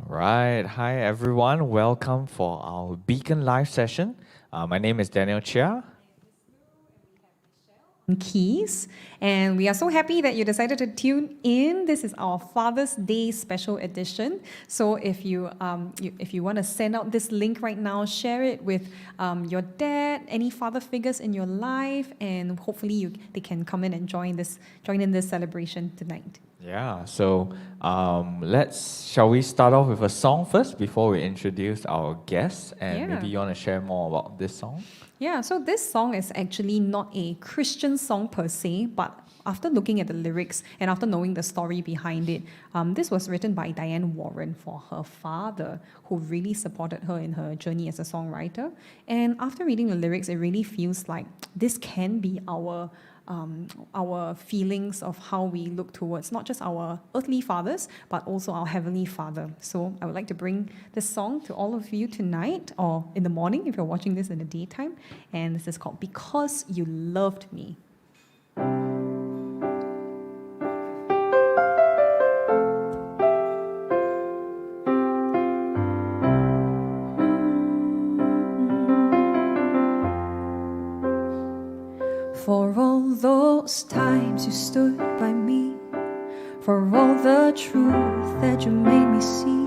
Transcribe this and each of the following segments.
Right. Hi, everyone. Welcome for our Beacon Live session. My name is Daniel Chia. Keys, and we are so happy that you decided to tune in. This is our Father's Day special edition. So if you want to send out this link right now, share it with your dad, any father figures in your life, and hopefully they can come in and join in this celebration tonight. Yeah. So shall we start off with a song first before we introduce our guests? And maybe you want to share more about this song? Yeah, so this song is actually not a Christian song per se, but after looking at the lyrics and after knowing the story behind it, this was written by Diane Warren for her father, who really supported her in her journey as a songwriter. And after reading the lyrics, it really feels like this can be our feelings of how we look towards not just our earthly fathers, but also our heavenly Father. So I would like to bring this song to all of you tonight, or in the morning if you're watching this in the daytime. And this is called Because You Loved Me. For all those times you stood by me, for all the truth that you made me see,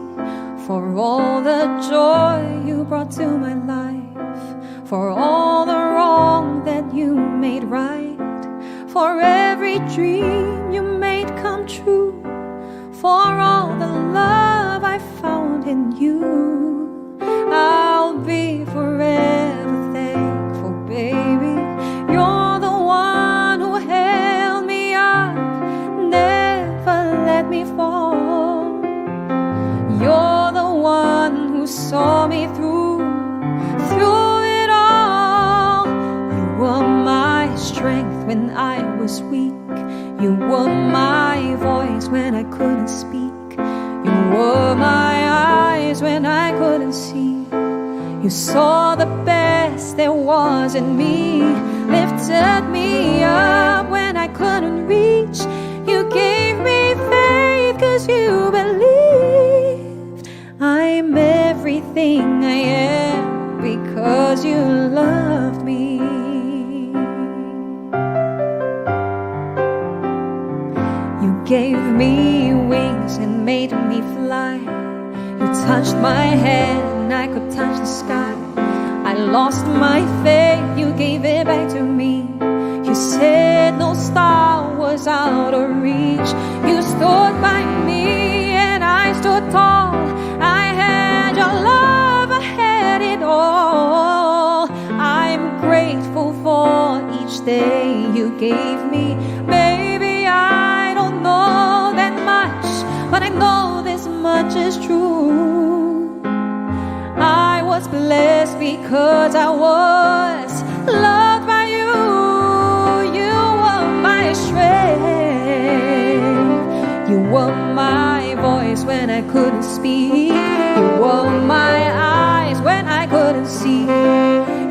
for all the joy you brought to my life, for all the wrong that you made right, for every dream you made come true, for all the love I found in you, I'll be forever thankful, baby. You're the one who held me up, never let me fall. You're the one who saw me through it all. You were my strength when I was weak. You were my voice when I couldn't speak. You were my eyes when I couldn't see. You saw the best there was in me, lifted me up when I couldn't reach. You gave me faith 'cause you believed. I'm everything I am because you loved me. You gave me wings and made me fly. You touched my hand, I could touch the sky. I lost my faith, you gave it back to me. You said no star was out of reach. You stood by me and I stood tall. I had your love, I had it all. I'm grateful for each day you gave me. Baby, I don't know that much, but I know this much is true. I was blessed because I was loved by you. You were my strength. You were my voice when I couldn't speak. You were my eyes when I couldn't see.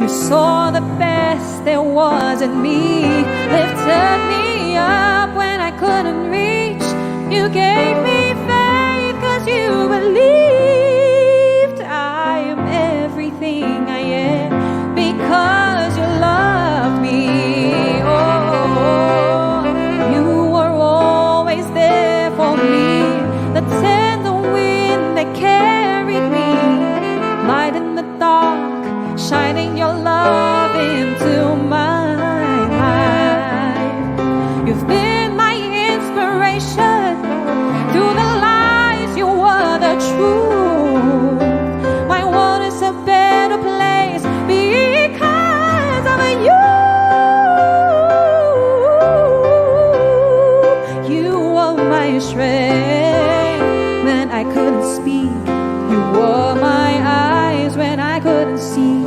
You saw the best there was in me, lifted me up when I couldn't reach. You gave me faith 'cause you believed. I am everything I am because you love me. Oh, you were always there for me, the tender wind that carried me, light in the dark, shining your love into my life. You've been my inspiration through the lies. You were the truth. My world is a better place because of you. You were my strength when I couldn't speak. You were my eyes when I couldn't see.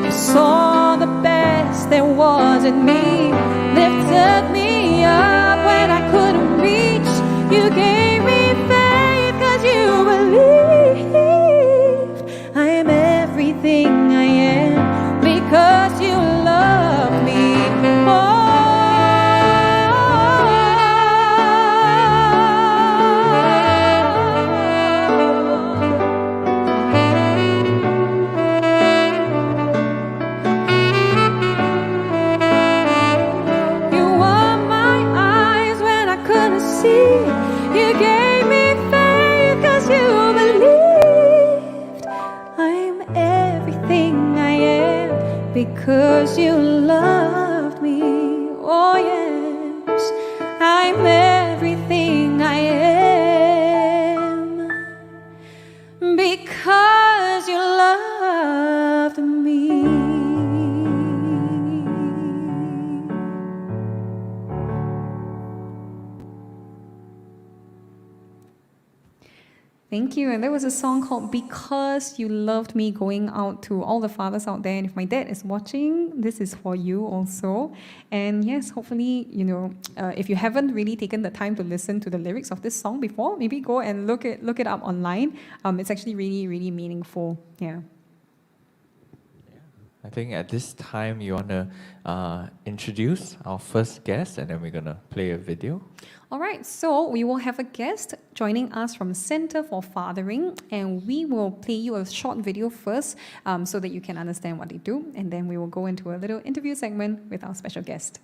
You saw the best there was in me, lifted me up when I couldn't reach. You gave me faith 'cause you believed. I am everything I am because you love me. Oh, because you loved me. Oh yes, I'm everything I am because you loved me. Thank you. And there was a song called Because You Loved Me, going out to all the fathers out there. And if my dad is watching, this is for you also. And yes, hopefully, if you haven't really taken the time to listen to the lyrics of this song before, maybe go and look it up online. It's actually really, really meaningful. Yeah. I think at this time you want to introduce our first guest, and then we're going to play a video. All right, so we will have a guest joining us from Center for Fathering, and we will play you a short video first so that you can understand what they do, and then we will go into a little interview segment with our special guest.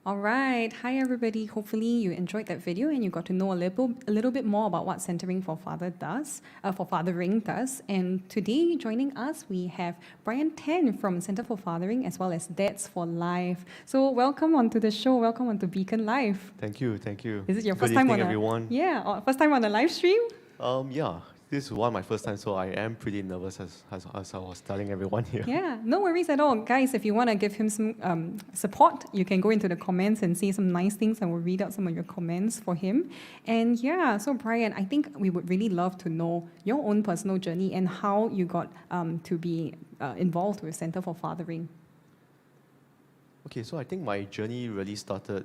All right. Hi, everybody. Hopefully you enjoyed that video and you got to know a little bit more about what Centering for Fathering does. And today, joining us, we have Brian Tan from Center for Fathering, as well as Dads for Life. So welcome onto the show. Welcome onto Beacon Live. Thank you. Thank you. Is it your Good first time evening, on everyone? First time on a live stream? Yeah. This is one of my first time, so I am pretty nervous as I was telling everyone here. Yeah, no worries at all. Guys, if you want to give him some support, you can go into the comments and say some nice things, and we'll read out some of your comments for him. And yeah, so Brian, I think we would really love to know your own personal journey and how you got to be involved with Center for Fathering. Okay, so I think my journey really started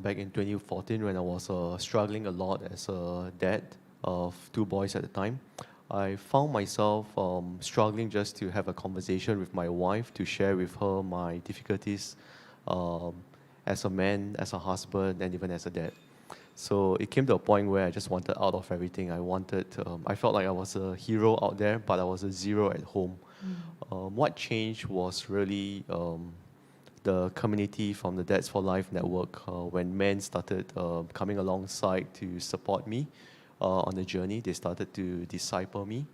back in 2014 when I was struggling a lot as a dad of 2 boys at the time. I found myself struggling just to have a conversation with my wife, to share with her my difficulties as a man, as a husband, and even as a dad. So it came to a point where I just wanted out of everything. I felt like I was a hero out there, but I was a zero at home. What changed was really the community from the Dads for Life network, when men started coming alongside to support me on the journey. They started to disciple me,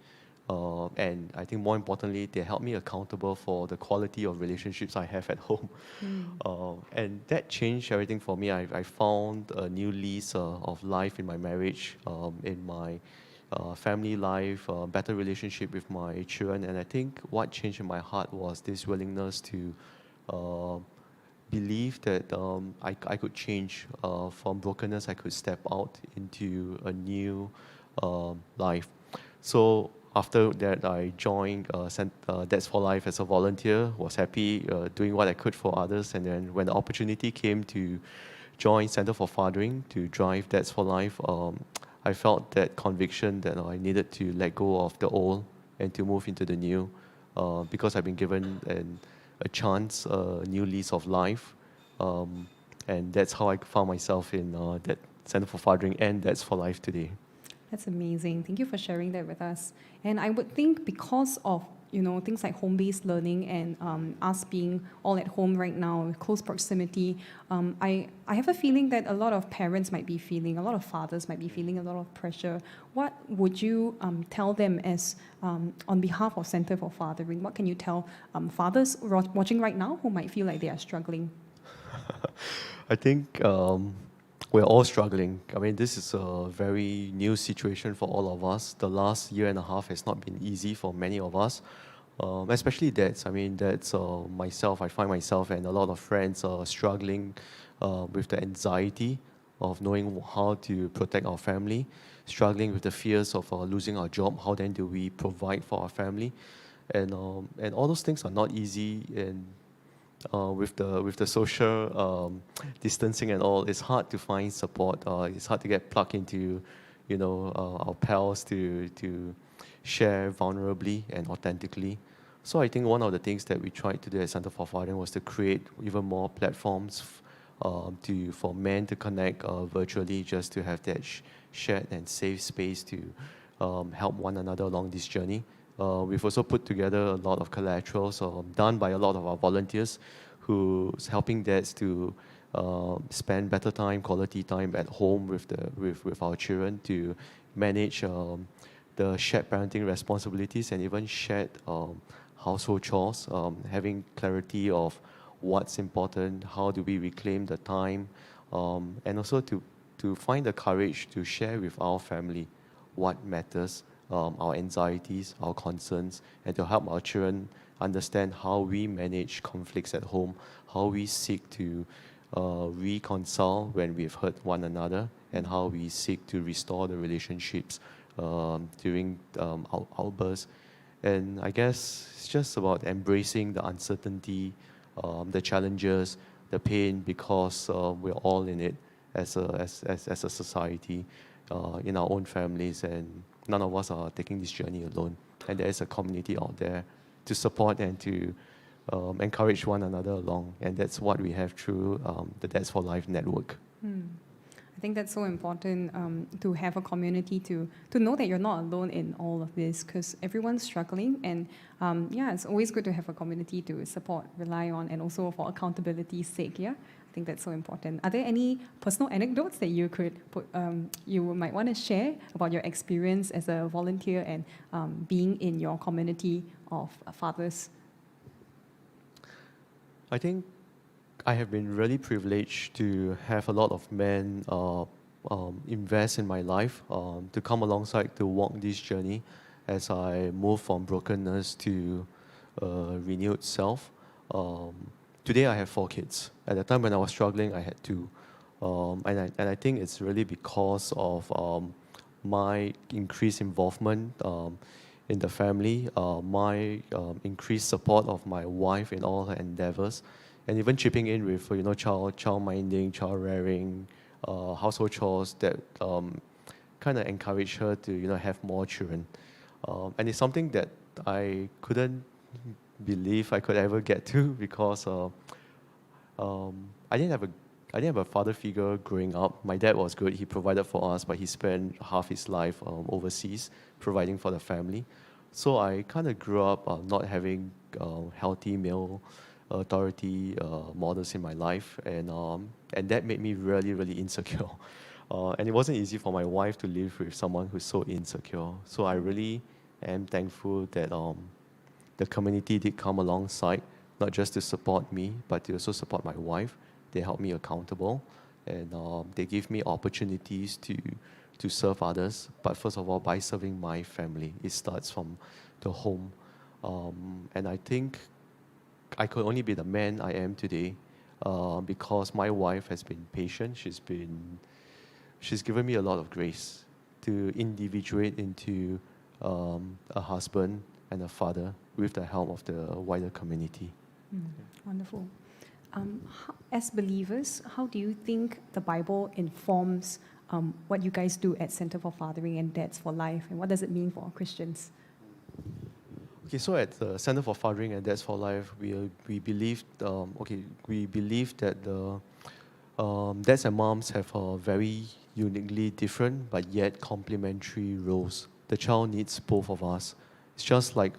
and I think more importantly, they helped me accountable for the quality of relationships I have at home. And that changed everything for me. I found a new lease of life in my marriage, in my family life, better relationship with my children. And I think what changed in my heart was this willingness to believe that I could change. From brokenness, I could step out into a new life. So after that, I joined Dads for Life as a volunteer, was happy doing what I could for others. And then when the opportunity came to join Center for Fathering to drive Dads for Life, I felt that conviction that I needed to let go of the old and to move into the new, because I've been given a chance, a new lease of life. And that's how I found myself in that Center for Fathering and Dads for Life today. That's amazing. Thank you for sharing that with us. And I would think because of things like home-based learning and us being all at home right now, with close proximity, I have a feeling that a lot of parents might be feeling, a lot of fathers might be feeling a lot of pressure. What would you tell them as on behalf of Center for Fathering? What can you tell fathers watching right now who might feel like they are struggling? I think we're all struggling. I mean, this is a very new situation for all of us. The last year and a half has not been easy for many of us, especially dads. I mean, that's myself. I find myself and a lot of friends struggling with the anxiety of knowing how to protect our family, struggling with the fears of losing our job. How then do we provide for our family? And all those things are not easy. And with the social distancing and all, it's hard to find support. It's hard to get plugged into, our pals to share vulnerably and authentically. So I think one of the things that we tried to do at Center for Fathering was to create even more platforms for men to connect virtually, just to have that shared and safe space to help one another along this journey. We've also put together a lot of collaterals done by a lot of our volunteers who's helping dads to spend better time, quality time at home with our children, to manage the shared parenting responsibilities and even shared household chores, having clarity of what's important, how do we reclaim the time, and also to find the courage to share with our family what matters, our anxieties, our concerns, and to help our children understand how we manage conflicts at home, how we seek to reconcile when we've hurt one another, and how we seek to restore the relationships during outbursts. And I guess it's just about embracing the uncertainty, the challenges, the pain, because we're all in it as a society, in our own families, and none of us are taking this journey alone. And there is a community out there to support and to encourage one another along. And that's what we have through the Dads for Life network. I think that's so important, to have a community to know that you're not alone in all of this, because everyone's struggling. And it's always good to have a community to support, rely on, and also for accountability's sake. Yeah, I think that's so important. Are there any personal anecdotes that you could you might want to share about your experience as a volunteer and being in your community of fathers? I think I have been really privileged to have a lot of men invest in my life, to come alongside to walk this journey as I move from brokenness to renewed self. Today I have 4 kids. At the time when I was struggling, I had 2. And I think it's really because of my increased involvement in the family, my increased support of my wife in all her endeavors, and even chipping in with child minding, child rearing, household chores that kind of encourage her to have more children. And it's something that I couldn't believe I could ever get to because I didn't have a father figure growing up. My dad was good; he provided for us, but he spent half his life overseas providing for the family. So I kind of grew up not having healthy male authority models in my life, and that made me really, really insecure. And it wasn't easy for my wife to live with someone who's so insecure. So I really am thankful that the community did come alongside, not just to support me, but to also support my wife. They help me accountable, and they give me opportunities to serve others. But first of all, by serving my family, it starts from the home. And I think I could only be the man I am today because my wife has been patient. She's given me a lot of grace to individuate into a husband and a father with the help of the wider community. Wonderful. As believers, how do you think the Bible informs what you guys do at Center for Fathering and Dads for Life, and what does it mean for Christians? Okay, so at the Center for Fathering and Dads for Life, we believe that the dads and moms have a very uniquely different but yet complementary roles. The child needs both of us. It's just like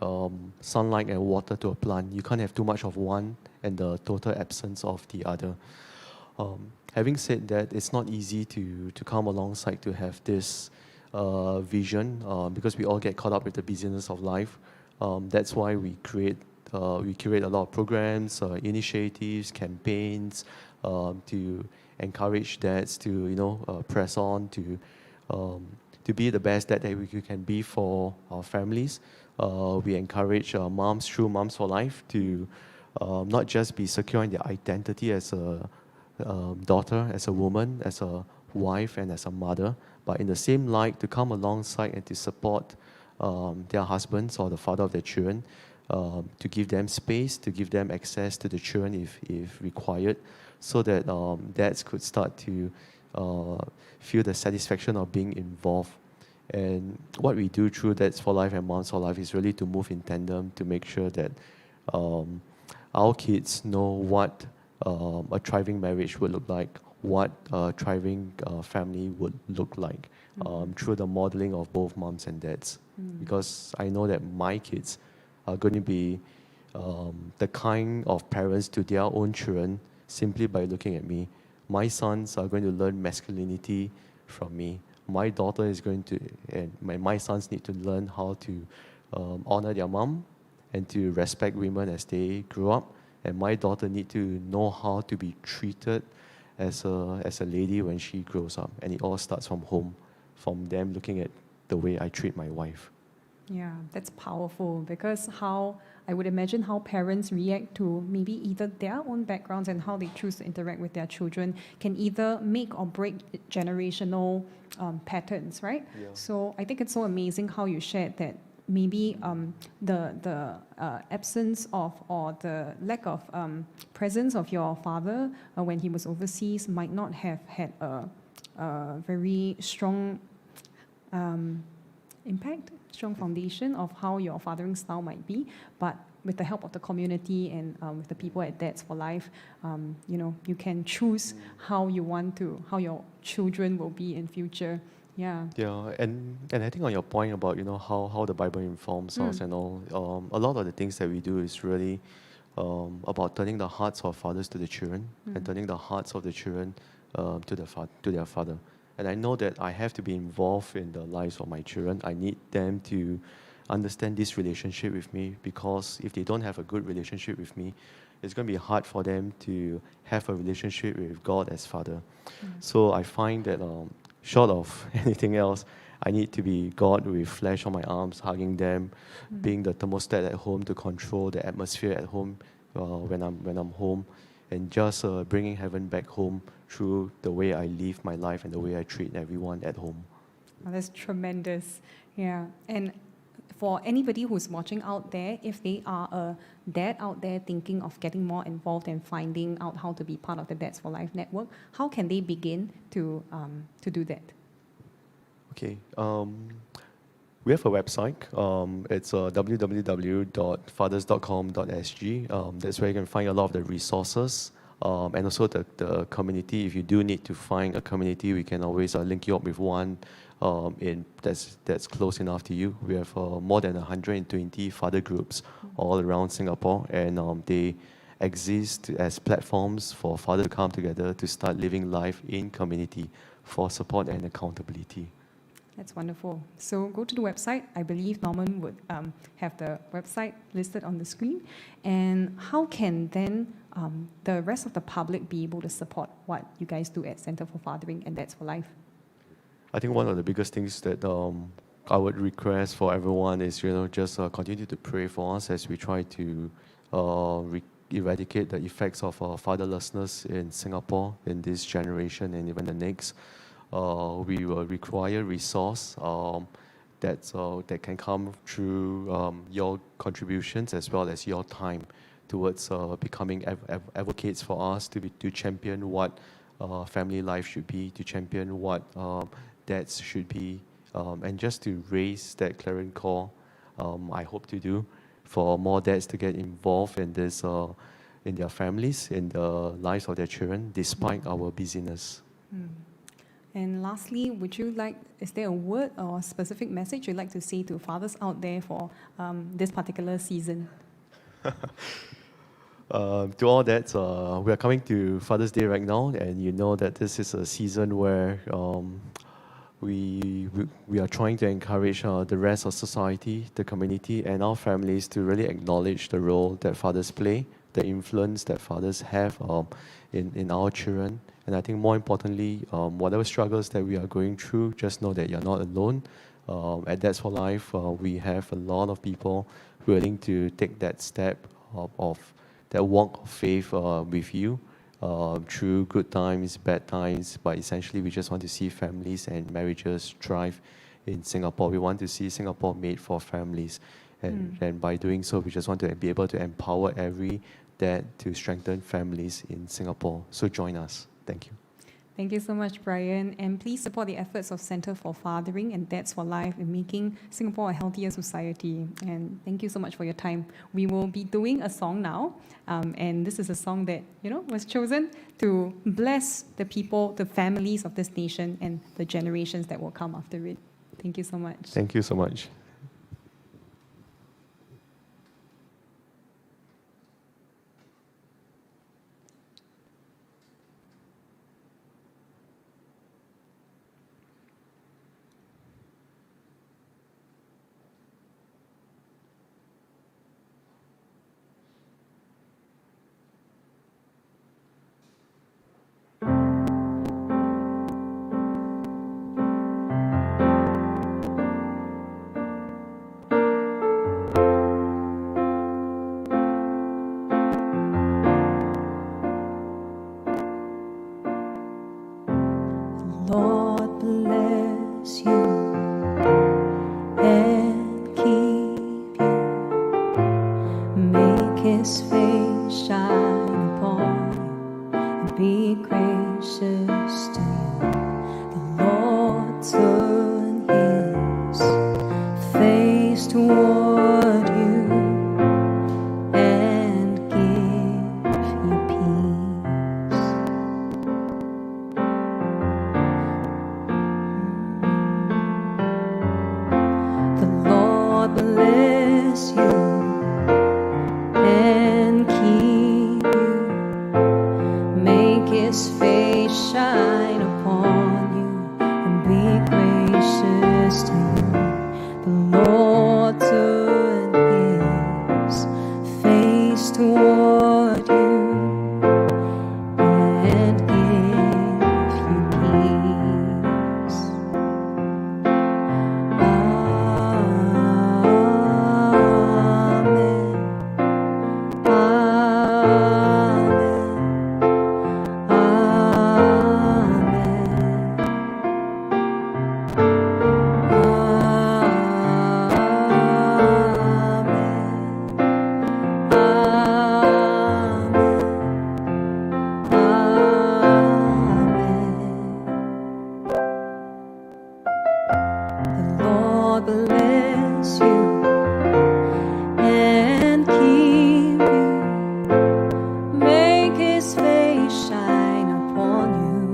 sunlight and water to a plant. You can't have too much of one and the total absence of the other. Having said that, it's not easy to come alongside to have this vision because we all get caught up with the busyness of life. That's why we curate a lot of programs, initiatives, campaigns to encourage dads to press on to be the best dad that we can be for our families. We encourage moms through Moms for Life to not just be secure in their identity as a daughter, as a woman, as a wife, and as a mother, but in the same light to come alongside and to support their husbands or the father of their children, to give them space, to give them access to the children if required, so that dads could start to feel the satisfaction of being involved. And what we do through Dads for Life and Moms for Life is really to move in tandem to make sure that our kids know what a thriving marriage would look like, what a thriving family would look like through the modeling of both moms and dads. Because I know that my kids are going to be the kind of parents to their own children simply by looking at me. My sons are going to learn masculinity from me. My daughter is going to, and my sons need to learn how to honor their mom and to respect women as they grow up. And my daughter need to know how to be treated as a lady when she grows up. And it all starts from home, from them looking at the way I treat my wife. Yeah, that's powerful, because I would imagine how parents react to maybe either their own backgrounds and how they choose to interact with their children can either make or break generational patterns, right? Yeah. So I think it's so amazing how you shared that maybe the absence of or the lack of presence of your father when he was overseas might not have had a very strong impact, strong foundation of how your fathering style might be, but with the help of the community and with the people at Dads for Life, you can choose how your children will be in future. Yeah. Yeah, and I think on your point about how the Bible informs us and all, a lot of the things that we do is really about turning the hearts of fathers to the children and turning the hearts of the children to their father. And I know that I have to be involved in the lives of my children. I need them to understand this relationship with me, because if they don't have a good relationship with me, it's going to be hard for them to have a relationship with God as Father. So I find that short of anything else, I need to be God with flesh on my arms, hugging them, being the thermostat at home to control the atmosphere at home when I'm home, and just bringing heaven back home through the way I live my life and the way I treat everyone at home. Oh, that's tremendous. Yeah. And for anybody who's watching out there, if they are a dad out there thinking of getting more involved and finding out how to be part of the Dads for Life network, how can they begin to do that? Okay. We have a website. It's www.fathers.com.sg. That's where you can find a lot of the resources and also the community. If you do need to find a community, we can always link you up with one that's close enough to you. We have more than 120 father groups all around Singapore, and they exist as platforms for fathers to come together to start living life in community for support and accountability. That's wonderful. So go to the website. I believe Norman would have the website listed on the screen. And how can then the rest of the public be able to support what you guys do at Centre for Fathering and Dads for Life? I think one of the biggest things that I would request for everyone is, just continue to pray for us as we try to eradicate the effects of fatherlessness in Singapore in this generation and even the next. We will require resource that can come through your contributions as well as your time towards becoming advocates for us to champion what family life should be, to champion what dads should be, and just to raise that clarion call. I hope to do for more dads to get involved in this, in their families, in the lives of their children, despite our busyness. And lastly, is there a word or specific message you'd like to say to fathers out there for this particular season? To all dads, we are coming to Father's Day right now, and you know that this is a season where we are trying to encourage the rest of society, the community, and our families to really acknowledge the role that fathers play, the influence that fathers have in our children. And I think more importantly, whatever struggles that we are going through, just know that you're not alone. At Dads for Life, we have a lot of people willing to take that step of that walk of faith with you through good times, bad times. But essentially, we just want to see families and marriages thrive in Singapore. We want to see Singapore made for families. And by doing so, we just want to be able to empower every dad to strengthen families in Singapore. So join us. Thank you. Thank you so much, Brian. And please support the efforts of Centre for Fathering and Dads for Life in making Singapore a healthier society. And thank you so much for your time. We will be doing a song now. And this is a song that, was chosen to bless the people, the families of this nation, and the generations that will come after it. Thank you so much. Thank you so much. Lord bless you and keep you. Make His face shine upon you and be gracious to you. The Lord turn His face toward you and give you peace. The Lord bless you and keep you. Make His face shine upon you and be gracious to you. The Lord turn His face toward you and give you peace. bless you and keep you. Make His face shine upon you,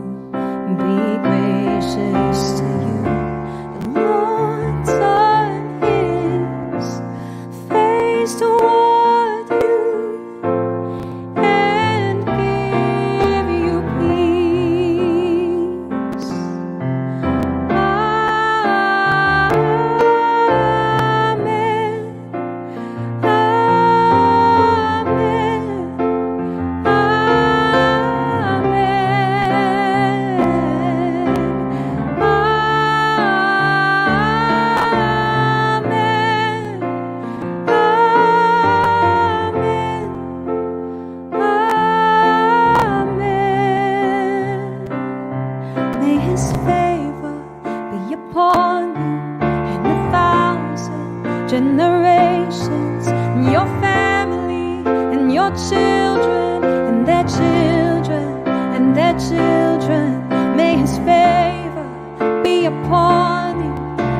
be gracious to you. The Lord turn His face toward you and give you peace. Amen. May His favor be upon you and 1,000 generations, and your family and your children and their children and their children. May His favor be upon you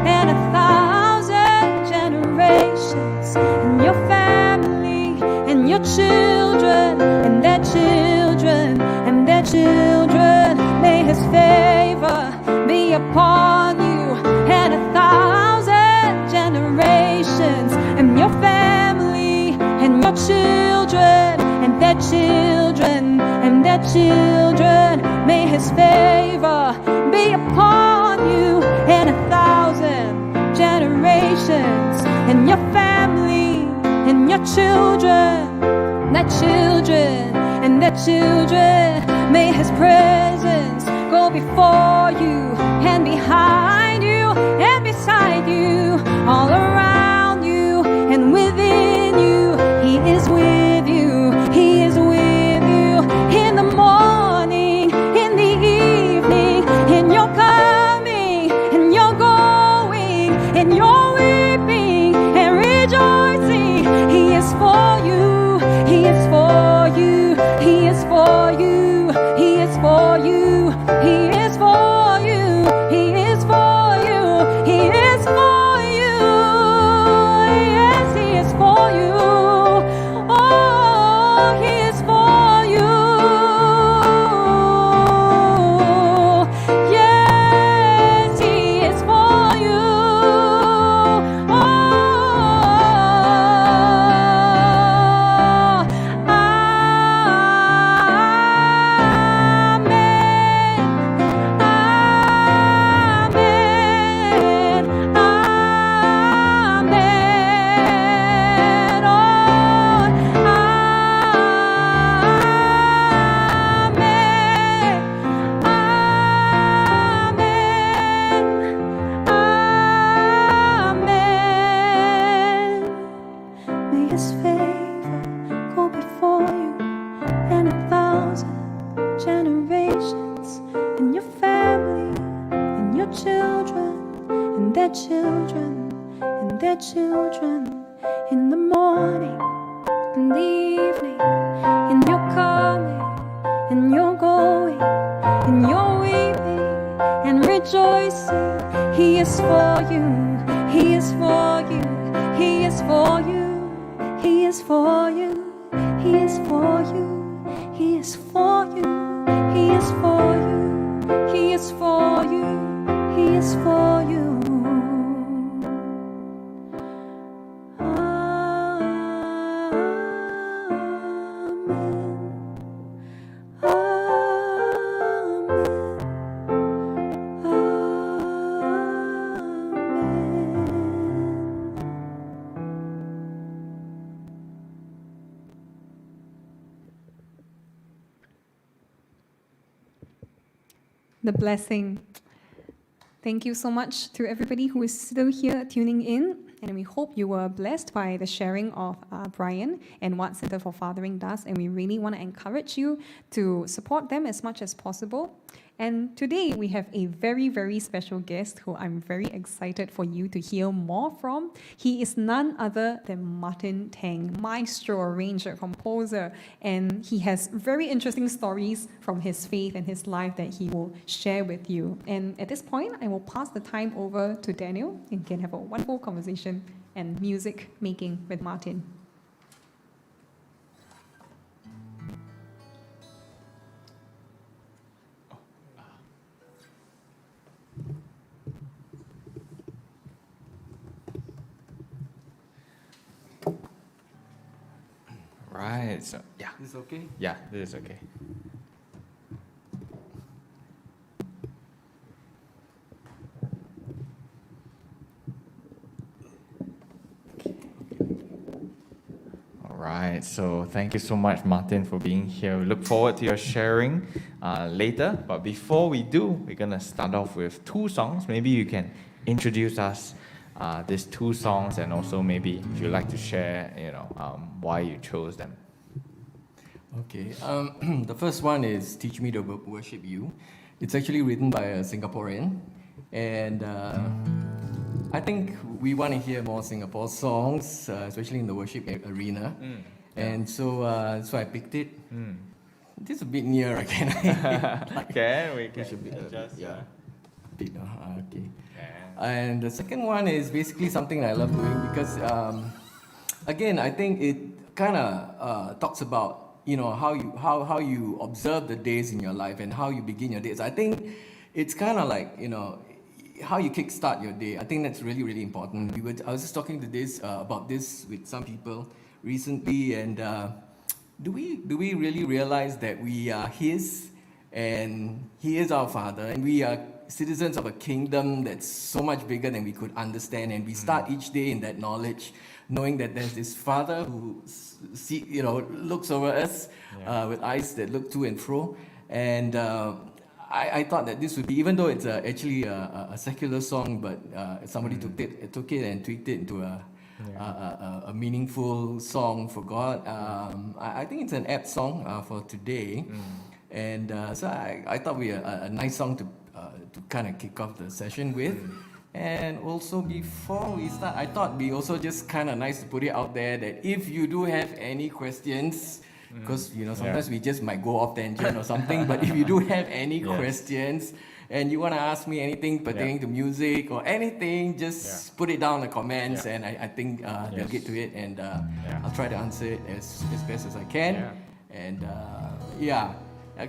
and 1,000 generations, and your family and your children and their children and their children. May His favor be upon you and 1,000 generations, and your family and your children and their children and their children. May His favor be upon you and 1,000 generations, and your family and your children, their children and their children. May His presence go before you and behind you and beside you, all around you and within you. He is with you. He is with you in the morning, in the evening, in your coming, in your going, in your weeping and rejoicing. He is for you. He is for you. He is for you. He is for you. He is for you. He is for you. He is for you. Yes, He is for you. Oh, He is for you. Yes, He is for you. Oh, may His favor go before you and 1,000 generations, and your family and your children and their children and their children, in the morning, in the evening, in your coming, in your going, in your weeping and rejoicing. He is for you. He is for you. He is for you. He is for you. He is for you. He is for you. He is for you. He is for you. He is for you. The blessing. Thank you so much to everybody who is still here tuning in, and we hope you were blessed by the sharing of Brian and what Center for Fathering does, and we really want to encourage you to support them as much as possible. And today we have a very, very special guest who I'm very excited for you to hear more from. He is none other than Martin Tang, maestro, arranger, composer, and he has very interesting stories from his faith and his life that he will share with you. And at this point, I will pass the time over to Daniel and you can have a wonderful conversation and music making with Martin. Right, so yeah. Is this okay? Yeah, this is okay. All right, so thank you so much, Martin, for being here. We look forward to your sharing later. But before we do, we're going to start off with two songs. Maybe you can introduce us these two songs, and also maybe if you'd like to share, why you chose them. Okay, the first one is Teach Me to Worship You. It's actually written by a Singaporean, and I think we want to hear more Singapore songs, especially in the worship arena. And so I picked it. This is a bit near again. Okay, we can Should be adjust. bit, okay. And the second one is basically something I love doing because, again, I think it kind of talks about how you observe the days in your life and how you begin your days. I think it's kind of like how you kickstart your day. I think that's really, really important. I was just talking about this with some people recently, and do we really realize that we are His and He is our Father, and we are citizens of a kingdom that's so much bigger than we could understand, and we start each day in that knowledge, knowing that there's this Father who looks over us with eyes that look to and fro. And I thought that this would be, even though it's actually a secular song, but somebody took it and tweaked it into a meaningful song for God. I think it's an apt song for today. And so I thought we a nice song to kind of kick off the session with. And also before we start, I thought we also just kind of nice to put it out there that if you do have any questions, because sometimes we just might go off tangent or something, but if you do have any questions and you want to ask me anything pertaining to music or anything, just put it down in the comments, and I think they'll get to it, and I'll try to answer it as best as I can. And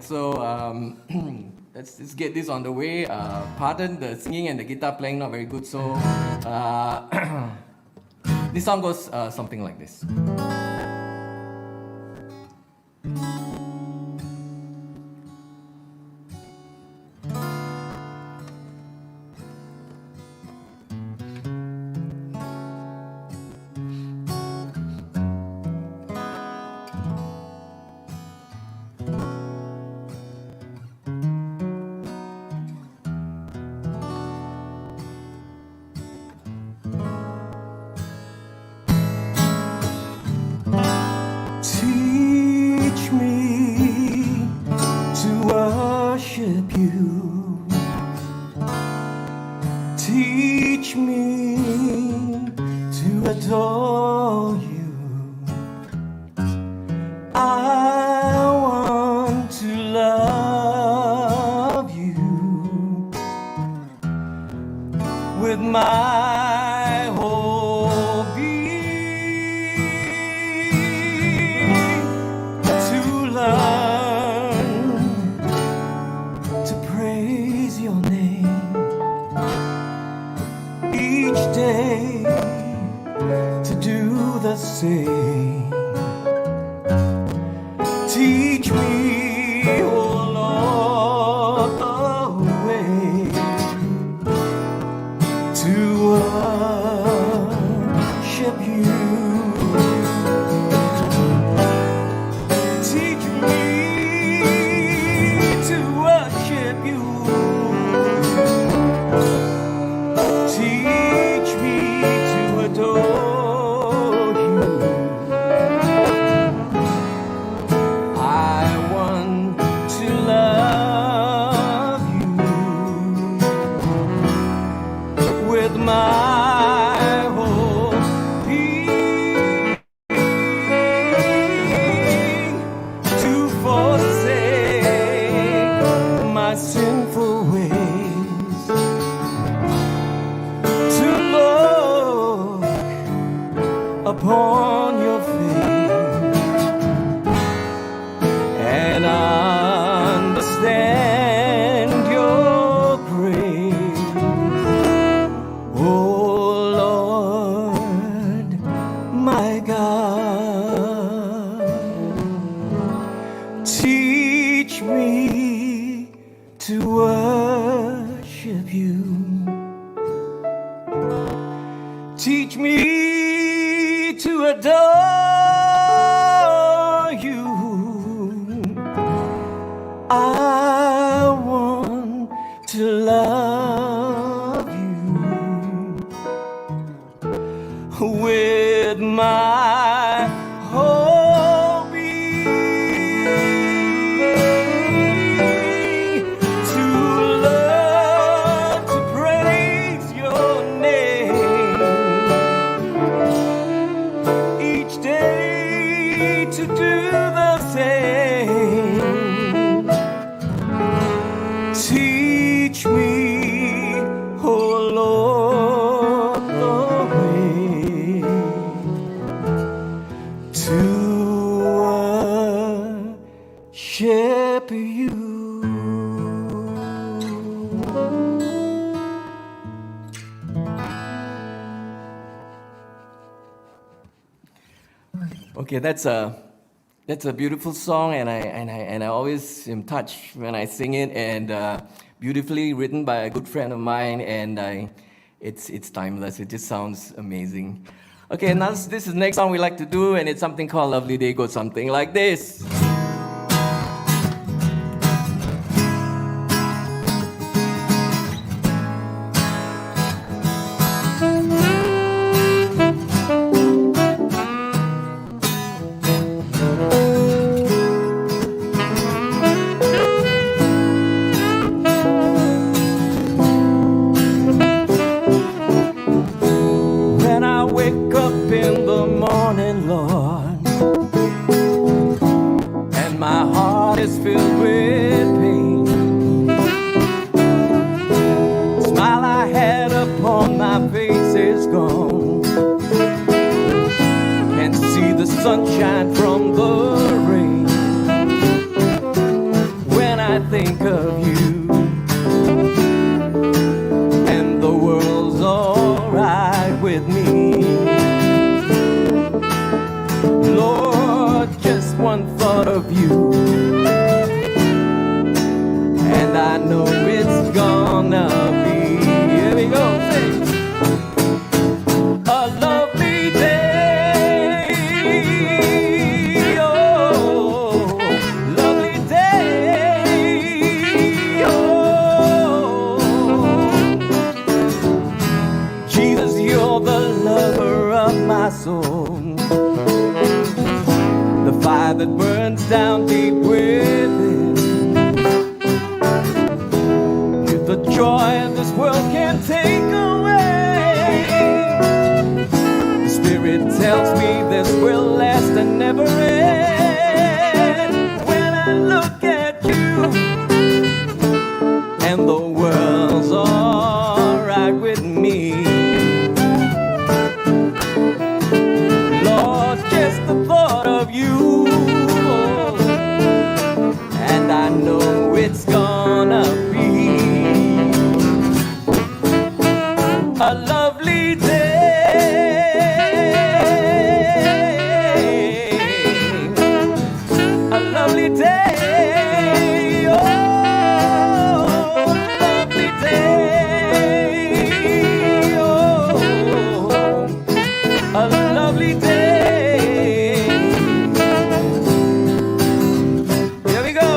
so let's get this on the way. Pardon the singing and the guitar playing not very good, so this song goes something like this. Teach me to adore you. I want to love you with my whole being, to learn to praise your name each day, to do the same. Teach me, oh Lord, the way to worship you. Teach me to worship you. Teach me to adore you. I want to love with my whole being to forsake my sinful ways, to look upon your face and understand your grace. Oh Lord, my God, teach me to worship you. Teach me to adore you. I want to love you with my whole being, to love, to praise your name each day, to do the same. Teach me, oh Lord, the way to worship you. Okay, that's a beautiful song, and I always am touched when I sing it, and beautifully written by a good friend of mine, and it's timeless. It just sounds amazing. Okay, now this is the next song we like to do, and it's something called Lovely Day. Goes something like this. When I wake up in the morning, Lord, and my heart is filled with pain, smile I had upon my face is gone, and see the sunshine from the rain. When I think of you, and the world's alright with me, Lord, just one thought of you, and I know it's gonna be, here we go, sing, a lovely day, oh, lovely day, oh, Jesus, you're the lover of my soul, the fire that burns down deep within. You're the joy this world can't take away. The Spirit tells me this will last and never end. When I look at you, and the world's alright with me, Lord, just the thought of you, and I know it's gonna be a lovely day, a lovely day, oh, lovely day, oh, a lovely day. Here we go.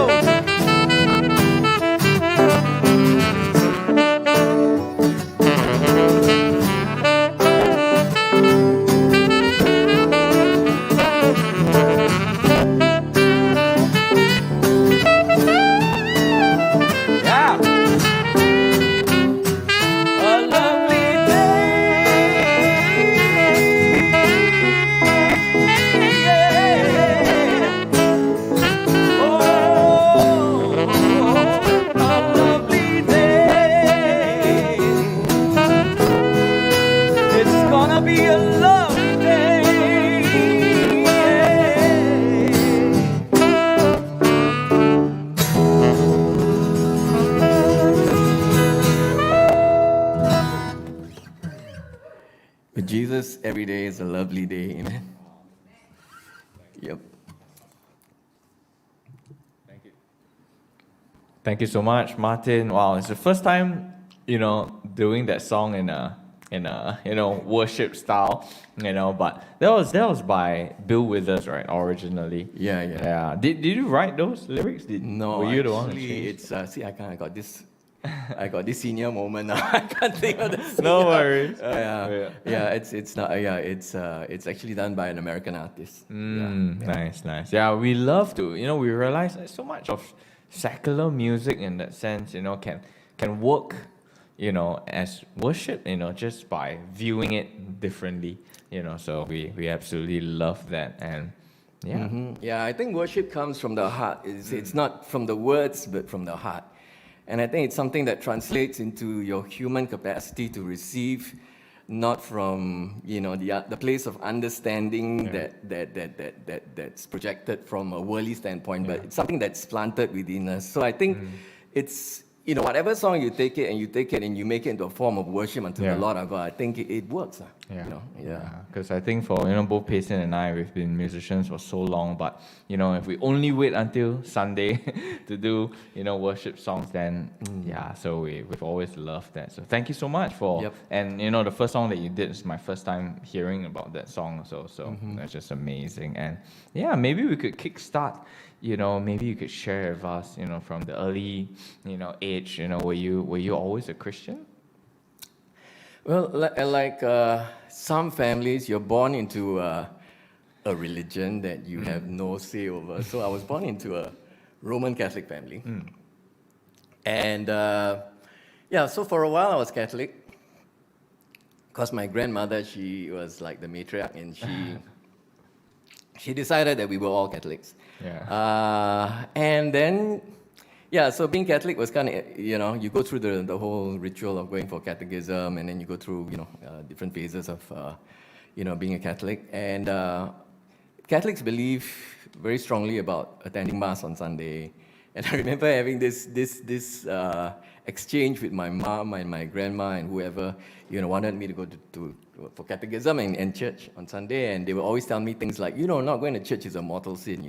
be a lovely day. With Jesus, every day is a lovely day. Amen. Yep. Thank you so much, Martin. Wow, it's the first time, doing that song in a worship style, but that was by Bill Withers, right, originally. Yeah. Yeah. Did you write those lyrics? No, were you the one? actually, it's I got this senior moment now. I can't think of the senior. No worries. It's actually done by an American artist. Nice. Yeah, we love to, we realize that so much of secular music in that sense, can work, as worship, just by viewing it differently, so we absolutely love that. And yeah. Yeah, I think worship comes from the heart. It's not from the words, but from the heart. And I think it's something that translates into your human capacity to receive, not from the place of understanding that's projected from a worldly standpoint, but it's something that's planted within us. So I think it's whatever song you take it and you make it into a form of worship unto the Lord our God, I think it works. Because I think for both Payson and I, we've been musicians for so long, but if we only wait until Sunday to do worship songs, then so we've always loved that. So thank you so much for and the first song that you did is my first time hearing about that song, so that's just amazing. And maybe we could kickstart. Maybe you could share with us, from the early, age, were you always a Christian? Well, like some families, you're born into a religion that you have no say over. So I was born into a Roman Catholic family. And so for a while I was Catholic. Because my grandmother, she was like the matriarch, and she decided that we were all Catholics. And then, so being Catholic was kind of, you go through the whole ritual of going for catechism, and then you go through, different phases of, being a Catholic. And Catholics believe very strongly about attending Mass on Sunday. And I remember having this exchange with my mom and my grandma and whoever, wanted me to go for catechism and church on Sunday, and they would always tell me things like, not going to church is a mortal sin,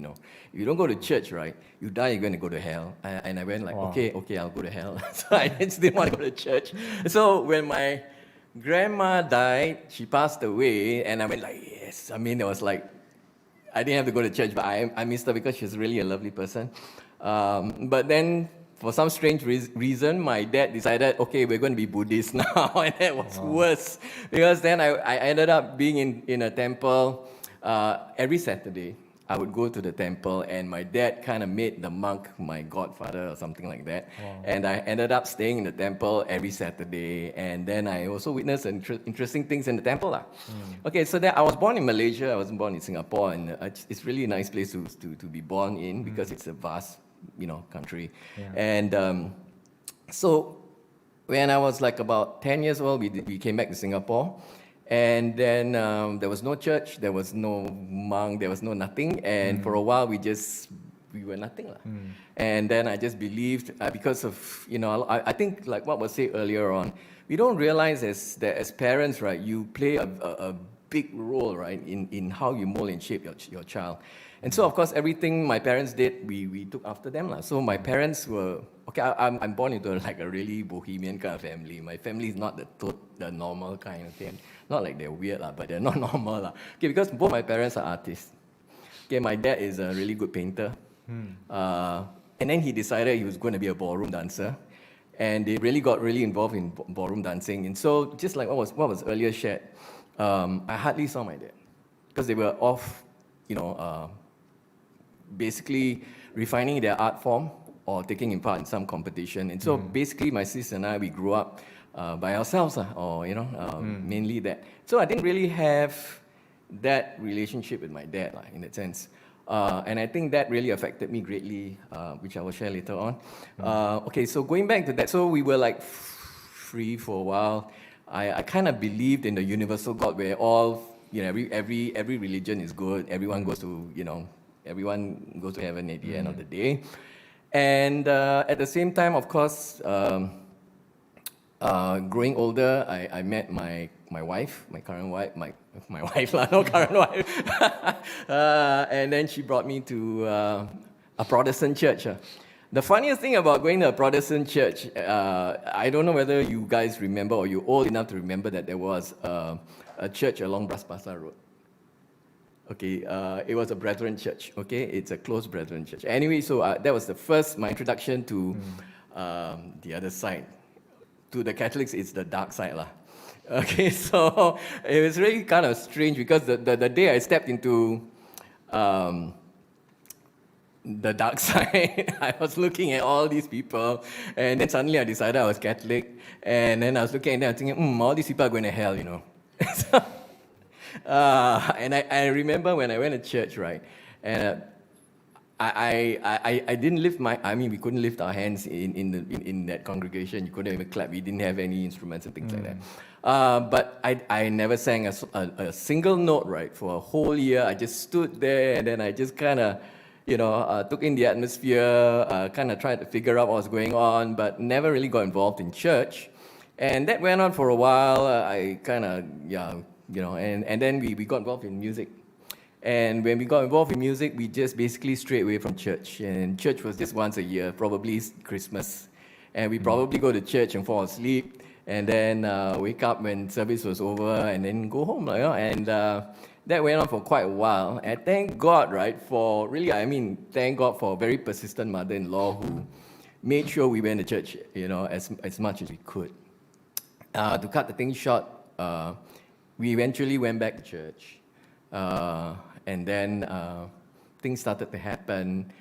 If you don't go to church, right, you die, you're going to go to hell. And I went like, okay, I'll go to hell. So I just didn't want to go to church. So when my grandma died, she passed away, and I went like, yes. I mean, it was like, I didn't have to go to church, but I missed her because she's really a lovely person. But then, for some strange reason, my dad decided, okay, we're going to be Buddhist now, and that was worse. Because then I ended up being in a temple every Saturday. I would go to the temple, and my dad kind of made the monk my godfather or something like that. And I ended up staying in the temple every Saturday, and then I also witnessed interesting things in the temple. Okay, so then I was born in Malaysia, I wasn't born in Singapore, and it's really a nice place to be born in because it's a vast country. And so when I was like about 10 years old, we came back to Singapore. And then there was no church, there was no monk, there was no nothing. And for a while, we were nothing. And then I just believed because of, I think like what was said earlier on, we don't realize that as parents, right, you play a big role, right, in how you mold and shape your child. And so, of course, everything my parents did, we took after them. So my parents were, I'm born into like a really bohemian kind of family. My family is not the normal kind of thing. Not like they're weird, but they're not normal. Okay, because both my parents are artists. Okay, my dad is a really good painter. And then he decided he was going to be a ballroom dancer. And they really got involved in ballroom dancing. And so, just like what was earlier shared, I hardly saw my dad. Because they were off, basically refining their art form or taking part in some competition. And so basically my sister and I, we grew up by ourselves, mainly that. So I didn't really have that relationship with my dad, in that sense. And I think that really affected me greatly, which I will share later on. Okay, so going back to that, so we were like free for a while. I kind of believed in the universal God where all, every religion is good. Everyone goes to, everyone goes to heaven at the end of the day. And at the same time, of course, growing older, I met my wife, my current wife, my wife, no current wife. And then she brought me to a Protestant church. The funniest thing about going to a Protestant church, I don't know whether you guys remember or you're old enough to remember that there was a church along Bras Basah Road. Okay, it was a Brethren church, okay? It's a close Brethren church. Anyway, so that was my introduction to the other side. To the Catholics, it's the dark side lah. Okay, so it was really kind of strange because the day I stepped into the dark side, I was looking at all these people, and then suddenly I decided I was Catholic, and then I was looking at them and thinking, all these people are going to hell, So, and I remember when I went to church, right, and I didn't lift we couldn't lift our hands in that congregation. You couldn't even clap. We didn't have any instruments and things like that. But I never sang a single note, right, for a whole year. I just stood there and then I just kind of, took in the atmosphere, kind of tried to figure out what was going on, but never really got involved in church. And that went on for a while. I kind of, and then we got involved in music. And when we got involved in music, we just basically strayed away from church. And church was just once a year, probably Christmas. And we probably go to church and fall asleep, and then wake up when service was over, and then go home. And that went on for quite a while. And thank God, right, thank God for a very persistent mother-in-law who made sure we went to church, as much as we could. To cut the thing short, we eventually went back to church. And then things started to happen.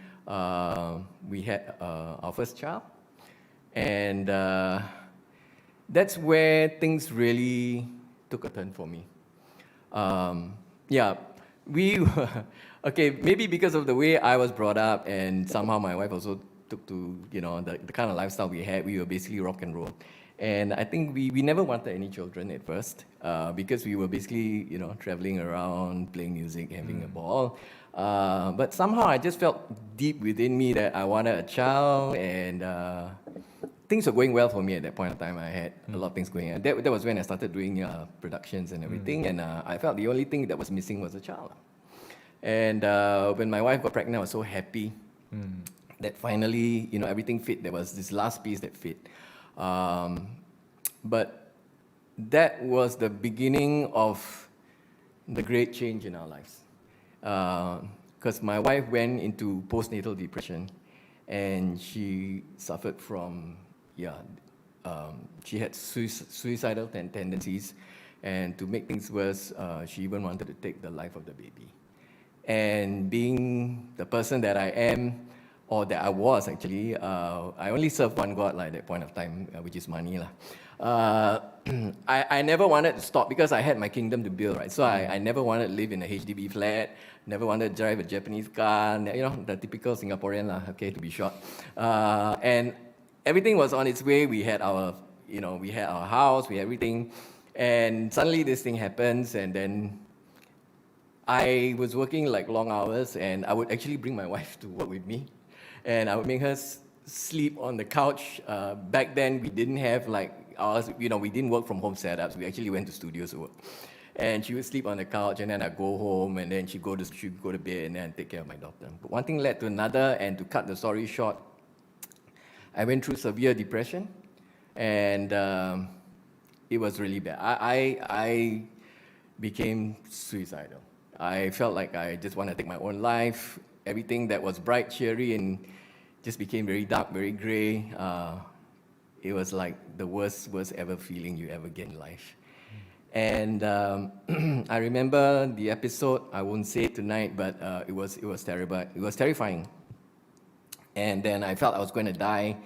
We had our first child. And that's where things really took a turn for me. We were, maybe because of the way I was brought up, and somehow my wife also took to, the kind of lifestyle we had. We were basically rock and roll. And I think we never wanted any children at first, because we were basically, traveling around, playing music, having a ball. But somehow I just felt deep within me that I wanted a child, and things were going well for me at that point of time. I had a lot of things going on. That was when I started doing productions and everything, and I felt the only thing that was missing was a child. And when my wife got pregnant, I was so happy that finally, everything fit. There was this last piece that fit. But that was the beginning of the great change in our lives. Because my wife went into postnatal depression, and she suffered from, she had suicidal tendencies, and to make things worse, she even wanted to take the life of the baby. And being the person that I am, or that I was actually, I only served one God at that point of time, which is money. I never wanted to stop because I had my kingdom to build, right? So I never wanted to live in a HDB flat, never wanted to drive a Japanese car, the typical Singaporean, to be short. And everything was on its way. We had our, we had our house, we had everything. And suddenly this thing happens, and then I was working long hours, and I would actually bring my wife to work with me. And I would make her sleep on the couch. Back then, we didn't have we didn't work from home setups. We actually went to studios to work. And she would sleep on the couch, and then I'd go home, and then she'd go to bed, and then I'd take care of my daughter. But one thing led to another, and to cut the story short, I went through severe depression, and it was really bad. I became suicidal. I felt like I just want to take my own life. Everything that was bright, cheery, and just became very dark, very gray. It was like the worst ever feeling you ever get in life. And I remember the episode. I won't say it tonight, but it was terrible. It was terrifying. And then I felt I was going to die.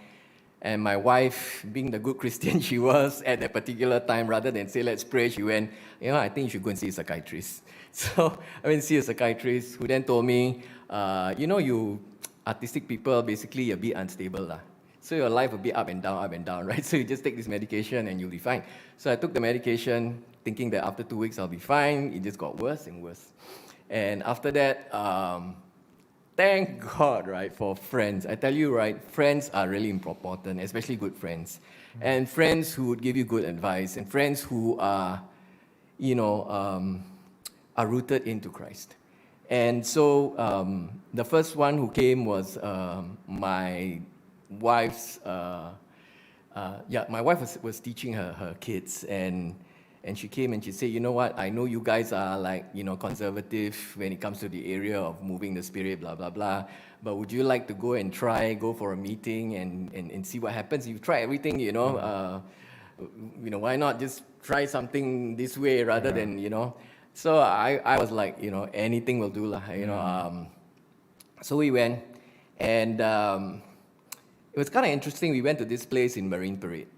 And my wife, being the good Christian she was at that particular time, rather than say, let's pray, she went, I think you should go and see a psychiatrist. So I went to see a psychiatrist, who then told me, you artistic people, basically, you're a bit unstable. So your life will be up and down, right? So you just take this medication and you'll be fine. So I took the medication thinking that after 2 weeks I'll be fine. It just got worse and worse. And after that, thank God, right, for friends. I tell you, right, friends are really important, especially good friends. And friends who would give you good advice, and friends who are, are rooted into Christ. And so the first one who came was my wife's, my wife was teaching her kids, and she came and she said, you know what, I know you guys are like, conservative when it comes to the area of moving the spirit, blah, blah, blah, but would you like to go for a meeting and see what happens? You've tried everything, why not just try something this way rather than, So I was like, anything will do, So we went, and it was kind of interesting. We went to this place in Marine Parade.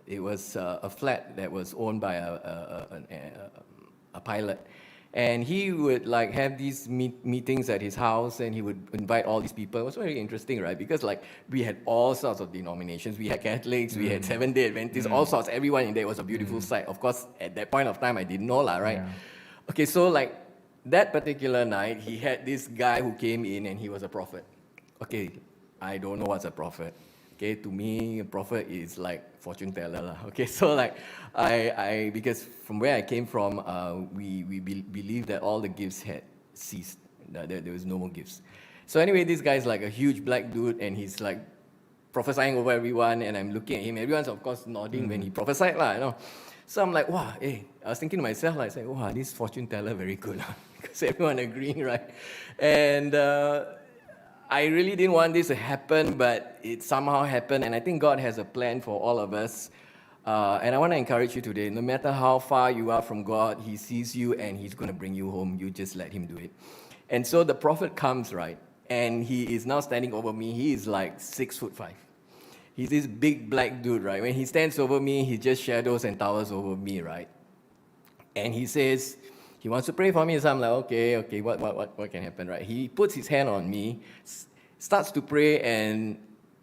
It was a flat that was owned by a pilot. And he would like have these meetings at his house, and he would invite all these people. It was very interesting, right? Because like we had all sorts of denominations. We had Catholics, we had Seventh-day Adventists, all sorts. Everyone in there. Was a beautiful sight. Of course, at that point of time, I didn't know, right? Yeah. Okay, so like that particular night, he had this guy who came in, and he was a prophet. Okay, I don't know what's a prophet. Okay, to me, a prophet is like fortune teller. Okay, so like I because from where I came from, we believe that all the gifts had ceased. That there was no more gifts. So anyway, this guy's like a huge black dude, and he's like prophesying over everyone, and I'm looking at him. Everyone's of course nodding when he prophesied, So I'm like, wow, hey, I was thinking to myself, like, saying, wow, this fortune teller very good, because everyone agreeing, right? And I really didn't want this to happen, but it somehow happened, and I think God has a plan for all of us. And I want to encourage you today, no matter how far you are from God, He sees you and He's going to bring you home. You just let Him do it. And so the prophet comes, right? And he is now standing over me. He is like 6'5". He's this big black dude, right? When he stands over me, he just shadows and towers over me, right? And he says, he wants to pray for me, so I'm like, okay, what can happen, right? He puts his hand on me, starts to pray, and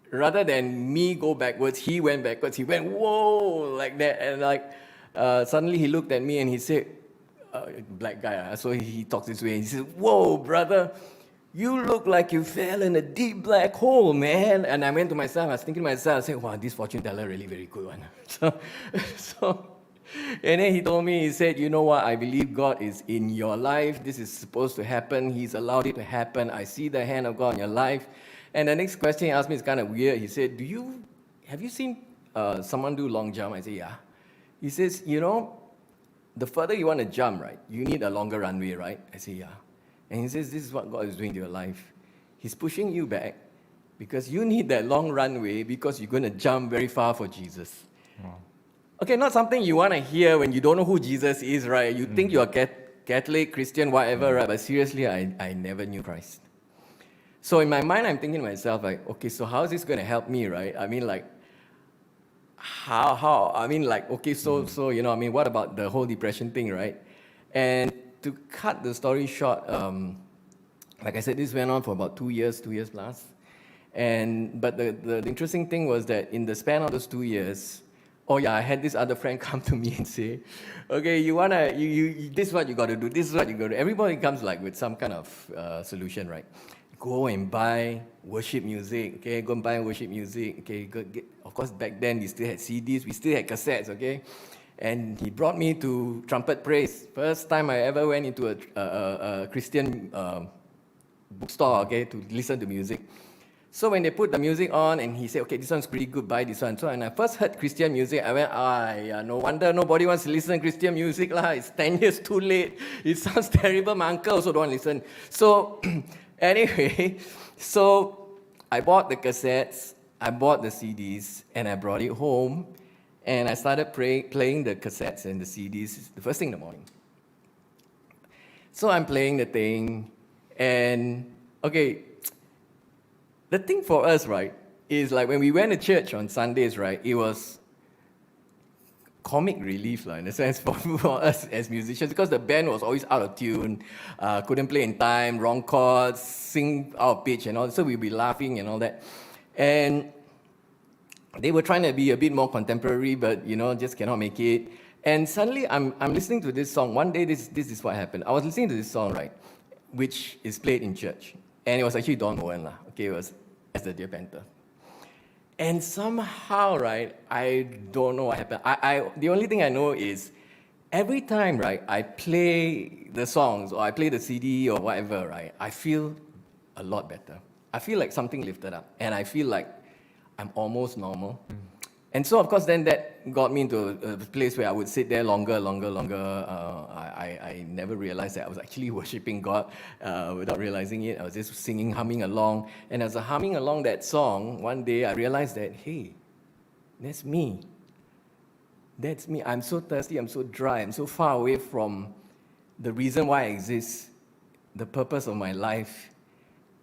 rather than me go backwards, he went backwards. He went, whoa, like that. And like, suddenly he looked at me and he said, black guy, so he talks this way, and he says, whoa, brother, you look like you fell in a deep black hole, man. And I went to myself, I was thinking to myself, I said, wow, this fortune teller really very good one. And then he told me, he said, you know what, I believe God is in your life. This is supposed to happen. He's allowed it to happen. I see the hand of God in your life. And the next question he asked me is kind of weird. He said, have you seen someone do long jump? I said, yeah. He says, the further you want to jump, right, you need a longer runway, right? I said, yeah. And he says, this is what God is doing to your life. He's pushing you back because you need that long runway because you're going to jump very far for Jesus. Wow. Okay, not something you want to hear when you don't know who Jesus is, right? You think you're Catholic, Christian, whatever, right? But seriously, I never knew Christ. So in my mind, I'm thinking to myself, like, okay, so how is this going to help me, right? I mean, like, how? I mean, like, okay, so what about the whole depression thing, right? And to cut the story short, like I said, this went on for about 2 years plus. But the interesting thing was that in the span of those 2 years, I had this other friend come to me and say, okay, this is what you got to do, this is what you got to do. Everybody comes like with some kind of solution, right? Go and buy worship music, okay? Go and buy worship music, okay? Of course, back then, we still had CDs, we still had cassettes, okay? And he brought me to Trumpet Praise. First time I ever went into a Christian bookstore, okay, to listen to music. So when they put the music on and he said, okay, this one's pretty good, buy this one. So when I first heard Christian music, I went, no wonder nobody wants to listen to Christian music lah. It's 10 years too late. It sounds terrible. My uncle also don't want to listen. So anyway, so I bought the cassettes, I bought the CDs, and I brought it home. And I started playing the cassettes and the CDs the first thing in the morning. So I'm playing the thing, and okay, the thing for us, right, is like when we went to church on Sundays, right, it was comic relief, in a sense, for us as musicians, because the band was always out of tune, couldn't play in time, wrong chords, sing out of pitch and all, so we'd be laughing and all that. And they were trying to be a bit more contemporary, but just cannot make it. And suddenly I'm listening to this song. One day this is what happened. I was listening to this song, right, which is played in church. And it was actually Don Owen, okay, it was As the Deer Panther. And somehow, right, I don't know what happened. The only thing I know is every time, right, I play the songs or I play the CD or whatever, right, I feel a lot better. I feel like something lifted up, and I feel like I'm almost normal. And so, of course, then that got me into a place where I would sit there longer. I never realized that I was actually worshiping God without realizing it. I was just singing, humming along. And as I was humming along that song, one day I realized that, hey, that's me. That's me. I'm so thirsty, I'm so dry, I'm so far away from the reason why I exist, the purpose of my life.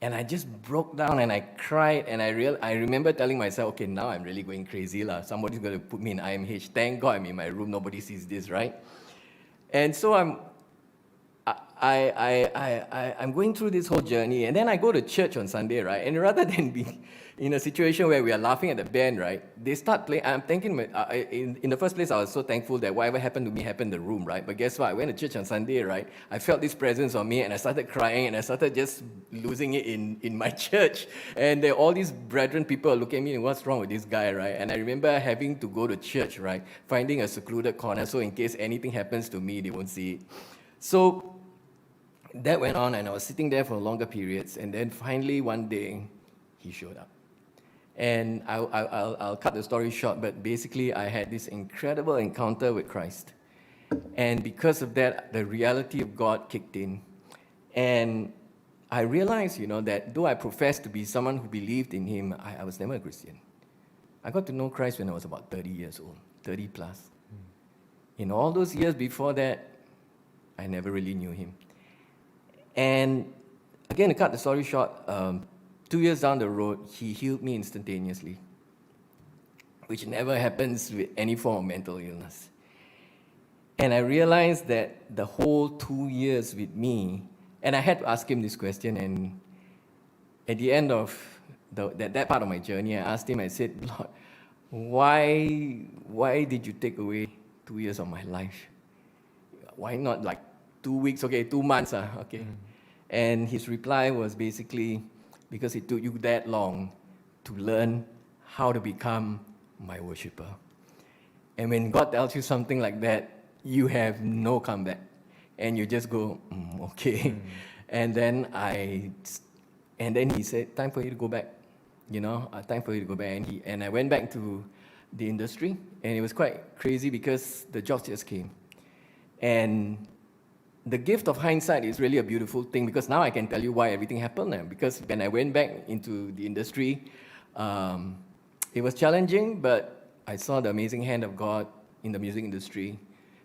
And I just broke down and I cried, and I remember telling myself, okay, now I'm really going crazy. Somebody's going to put me in IMH. Thank God I'm in my room, nobody sees this, right? And so I'm going through this whole journey, and then I go to church on Sunday, right? And rather than be in a situation where we are laughing at the band, right? They start playing. I'm thinking, in the first place, I was so thankful that whatever happened to me happened in the room, right? But guess what? I went to church on Sunday, right? I felt this presence on me, and I started crying, and I started just losing it in my church. And all these brethren people are looking at me, and what's wrong with this guy, right? And I remember having to go to church, right? Finding a secluded corner, so in case anything happens to me, they won't see it. So that went on, and I was sitting there for longer periods, and then finally one day, he showed up. And I'll cut the story short, but basically I had this incredible encounter with Christ. And because of that, the reality of God kicked in. And I realized, that though I professed to be someone who believed in Him, I was never a Christian. I got to know Christ when I was about 30 years old, 30 plus. In all those years before that, I never really knew Him. And again, to cut the story short, 2 years down the road, He healed me instantaneously, which never happens with any form of mental illness. And I realized that the whole 2 years with me, and I had to ask Him this question, and at the end of that part of my journey, I asked Him, I said, Lord, why did you take away 2 years of my life? Why not like 2 weeks, 2 months, okay? And His reply was basically, because it took you that long to learn how to become my worshiper. And when God tells you something like that, you have no comeback. And you just go, okay. And then He said, time for you to go back. Time for you to go back. And I went back to the industry, and it was quite crazy because the jobs just came. And the gift of hindsight is really a beautiful thing, because now I can tell you why everything happened now. Because when I went back into the industry, it was challenging, but I saw the amazing hand of God in the music industry.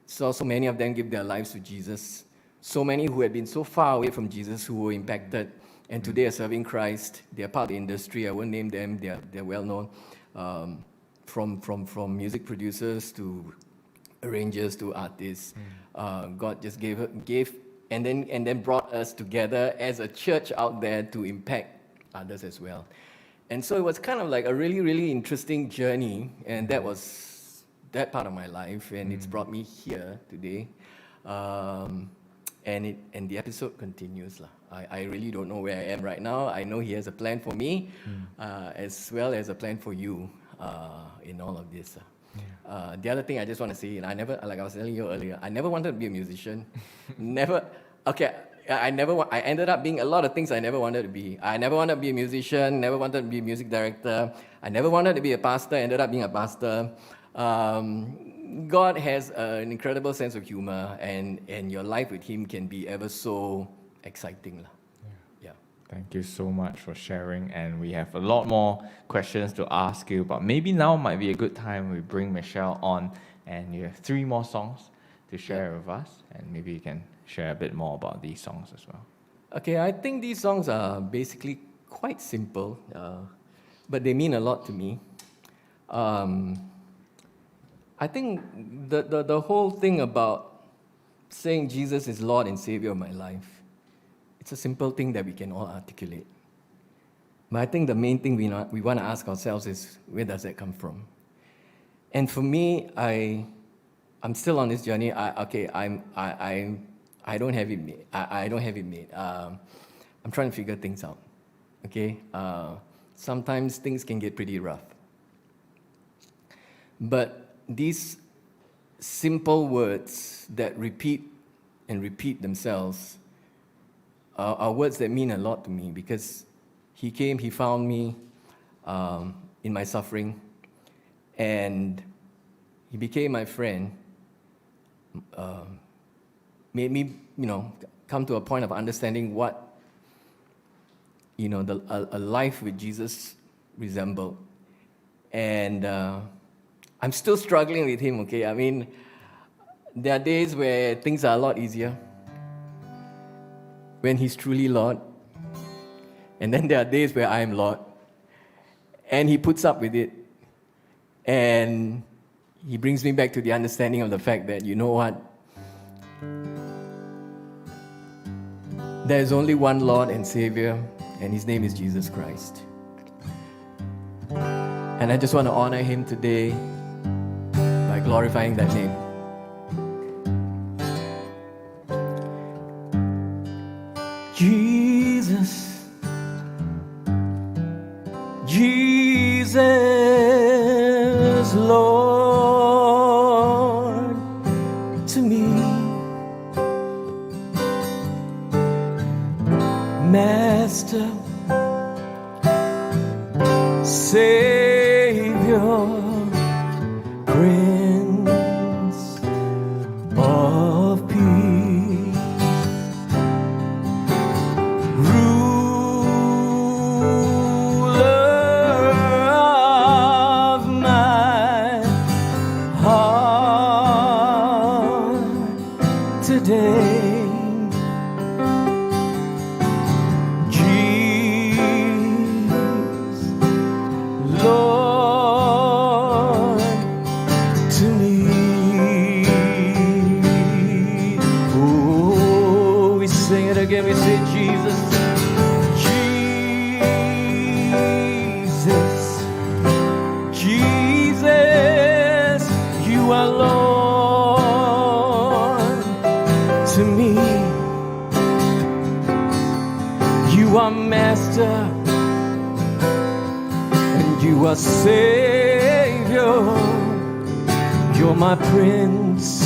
Saw so many of them give their lives to Jesus. So many who had been so far away from Jesus who were impacted, and today are serving Christ. They are part of the industry. I won't name them. They're well known, from music producers to arrangers to artists. God just gave and then brought us together as a church out there to impact others as well. And so it was kind of like a really, really interesting journey, and that was that part of my life, and it's brought me here today. And the episode continues. I really don't know where I am right now. I know He has a plan for me, as well as a plan for you in all of this. The other thing I just want to say, and like I was telling you earlier, I never wanted to be a musician. I ended up being a lot of things I never wanted to be. I never wanted to be a musician, never wanted to be a music director. I never wanted to be a pastor, ended up being a pastor. God has an incredible sense of humor, and your life with Him can be ever so exciting. Yeah. Thank you so much for sharing, and we have a lot more questions to ask you, but maybe now might be a good time we bring Michelle on, and you have 3 more songs to share with us, and maybe you can share a bit more about these songs as well. Okay, I think these songs are basically quite simple, but they mean a lot to me. I think the whole thing about saying Jesus is Lord and Savior of my life, it's a simple thing that we can all articulate. But I think the main thing we want to ask ourselves is, where does that come from? And for me, I'm still on this journey. I don't have it made. I don't have it made. I'm trying to figure things out. Okay. Sometimes things can get pretty rough. But these simple words that repeat and repeat themselves are words that mean a lot to me, because he came, he found me in my suffering, and he became my friend, made me, come to a point of understanding what, a life with Jesus resembled. And I'm still struggling with him, okay? I mean, there are days where things are a lot easier, when he's truly Lord. And then there are days where I am Lord, and he puts up with it. And he brings me back to the understanding of the fact that, you know what? There's only one Lord and Savior, and his name is Jesus Christ. And I just want to honor him today by glorifying that name. Jesus, Jesus, Lord, to me, Master, Savior, Prince of Peace, Ruler of my heart today. Again we say Jesus, Jesus, Jesus, you are Lord to me. You are Master, and you are Savior. You're my Prince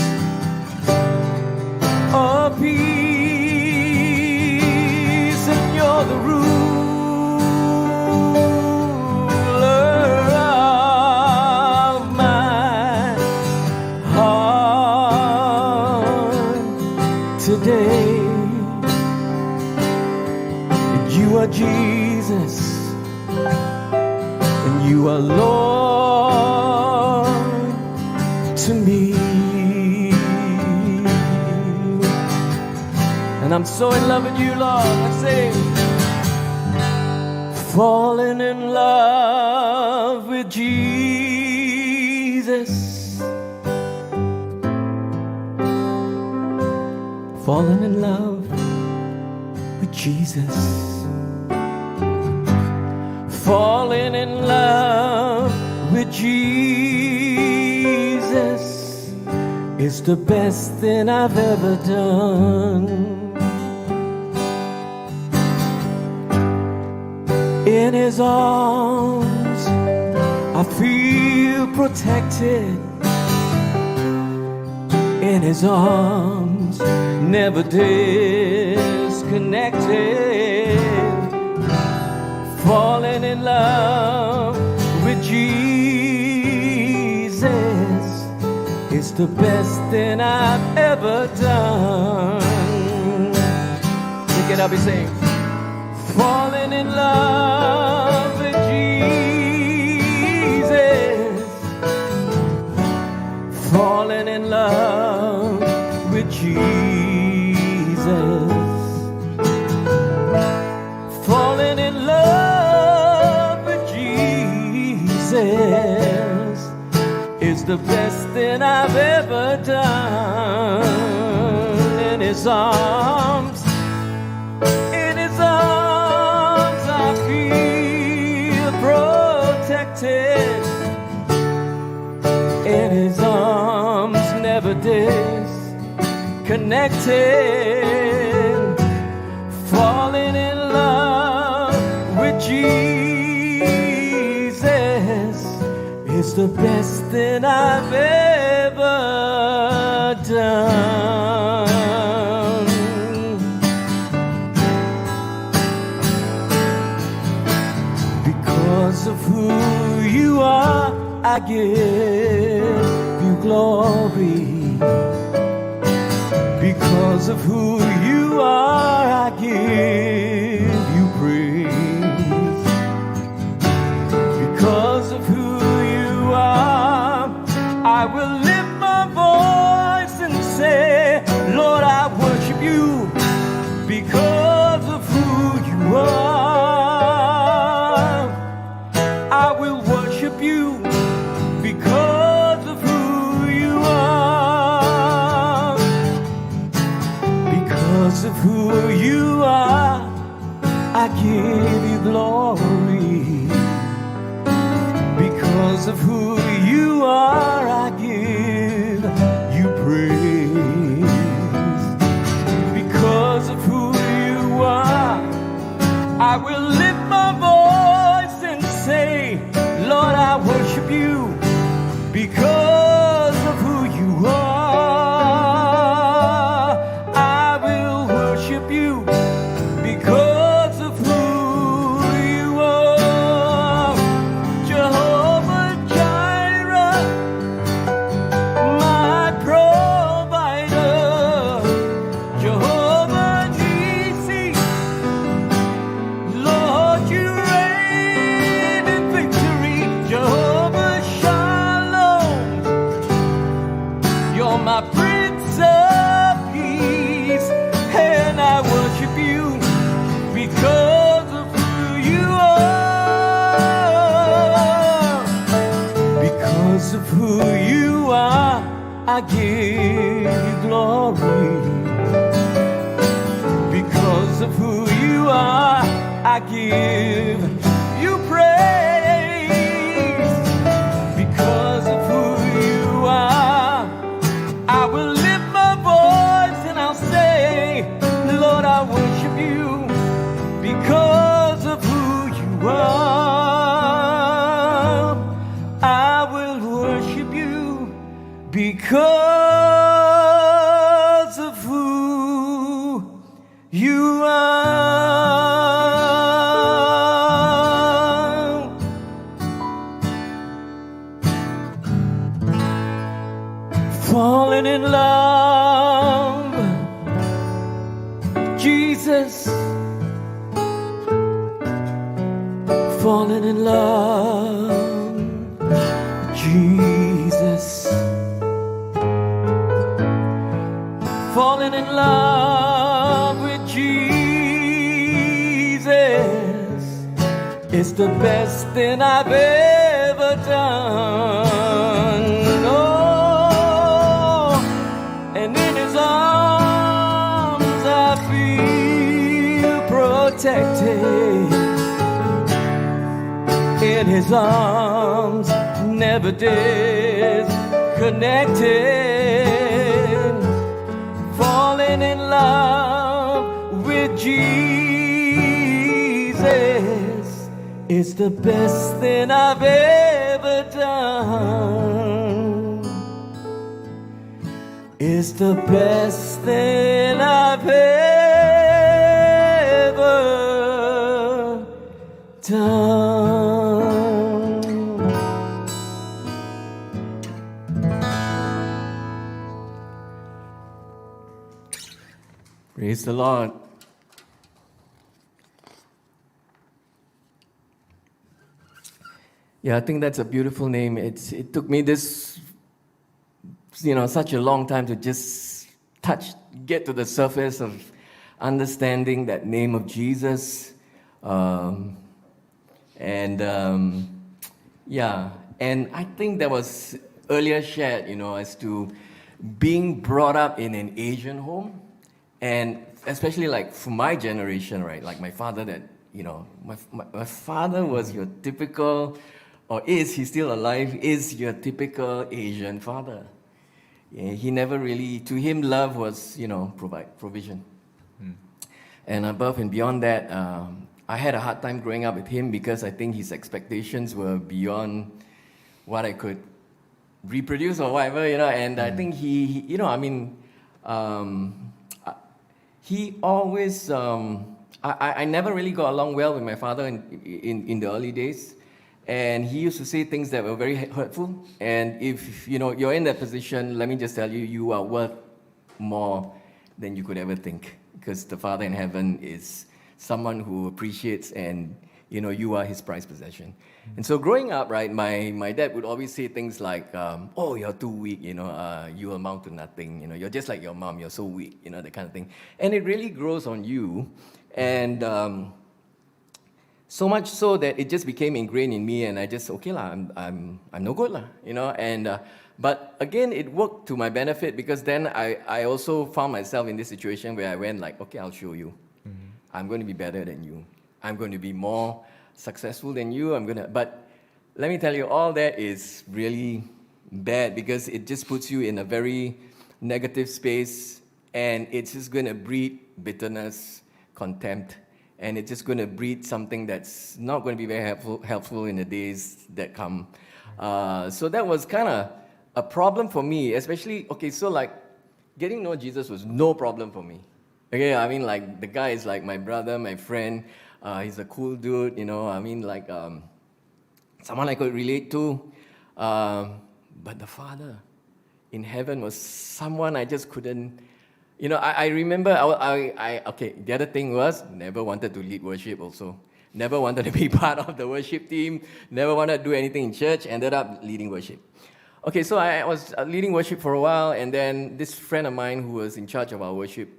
of Peace. You're the ruler of my heart today. And you are Jesus, and you are Lord to me. And I'm so in love with you, Lord. Let's sing. Falling in love with Jesus. Falling in love with Jesus. Falling in love with Jesus is the best thing I've ever done. In his arms, I feel protected. In his arms, never disconnected. Falling in love with Jesus is the best thing I've ever done. Pick it up and sing. Falling in love with Jesus. Falling in love with Jesus. Falling in love with Jesus is the best thing I've ever done. In his arms, I feel connected, falling in love with Jesus is the best thing I've ever done. Because of who you are, I give you glory. Because of who you are, I give you praise. Because of who you are, I will lift my voice and say, Lord, I worship you because of who you are. I will worship you because of who you are. Because of who you are, I give you glory. Because of who you are, I give you praise. Because of who you are, I will lift my voice and say, Lord, I worship you because of who you are. I will worship you because of who you are. Jehovah Jireh, my provider. Jehovah Nissi, Lord, you reign in victory. Jehovah Shalom, you're my Prince of Peace, and I worship you because of who you are. Because of who you are, I give you glory. Because of who you are, I give you praise. Because of who you are, I will lift my voice and I'll say, Lord, I worship you because of who you are. I will worship you because of who you are. Falling in love, Jesus. Falling in love, Jesus. Falling in love with Jesus is the best thing I've ever done. Oh, and in His arms I feel protected. In His arms, never disconnected. Falling in love with Jesus is the best thing I've ever done. Is the best thing I've ever done. Praise the Lord. Yeah, I think that's a beautiful name. It took me this, such a long time to just get to the surface of understanding that name of Jesus. And I think that was earlier shared, as to being brought up in an Asian home. And especially like for my generation, right? Like my father my father was your typical, or is, he's still alive, is your typical Asian father. he never really, to him, love was, provision. And above and beyond that, I had a hard time growing up with him because I think his expectations were beyond what I could reproduce or whatever, and I think he always, I never really got along well with my father in the early days. And he used to say things that were very hurtful. And if you're in that position, let me just tell you, you are worth more than you could ever think. Because the Father in heaven is someone who appreciates, and you are his prized possession. And so growing up, right, my dad would always say things like, oh, you're too weak, you amount to nothing, you're just like your mom, you're so weak, that kind of thing. And it really grows on you. And so much so that it just became ingrained in me, and I just, okay lah, I'm no good lah, and but again, it worked to my benefit, because then I also found myself in this situation where I went like, okay, I'll show you. I'm going to be better than you. I'm going to be more successful than you. But let me tell you, all that is really bad, because it just puts you in a very negative space, and it's just going to breed bitterness, contempt, and it's just going to breed something that's not going to be very helpful in the days that come. So that was kind of a problem for me, especially, so like, getting to know Jesus was no problem for me. Okay, I mean, like, the guy is like my brother, my friend. He's a cool dude, someone I could relate to. But the Father in heaven was someone I just couldn't. I remember, the other thing was, never wanted to lead worship also. Never wanted to be part of the worship team. Never wanted to do anything in church. Ended up leading worship. Okay, so I was leading worship for a while, and then this friend of mine who was in charge of our worship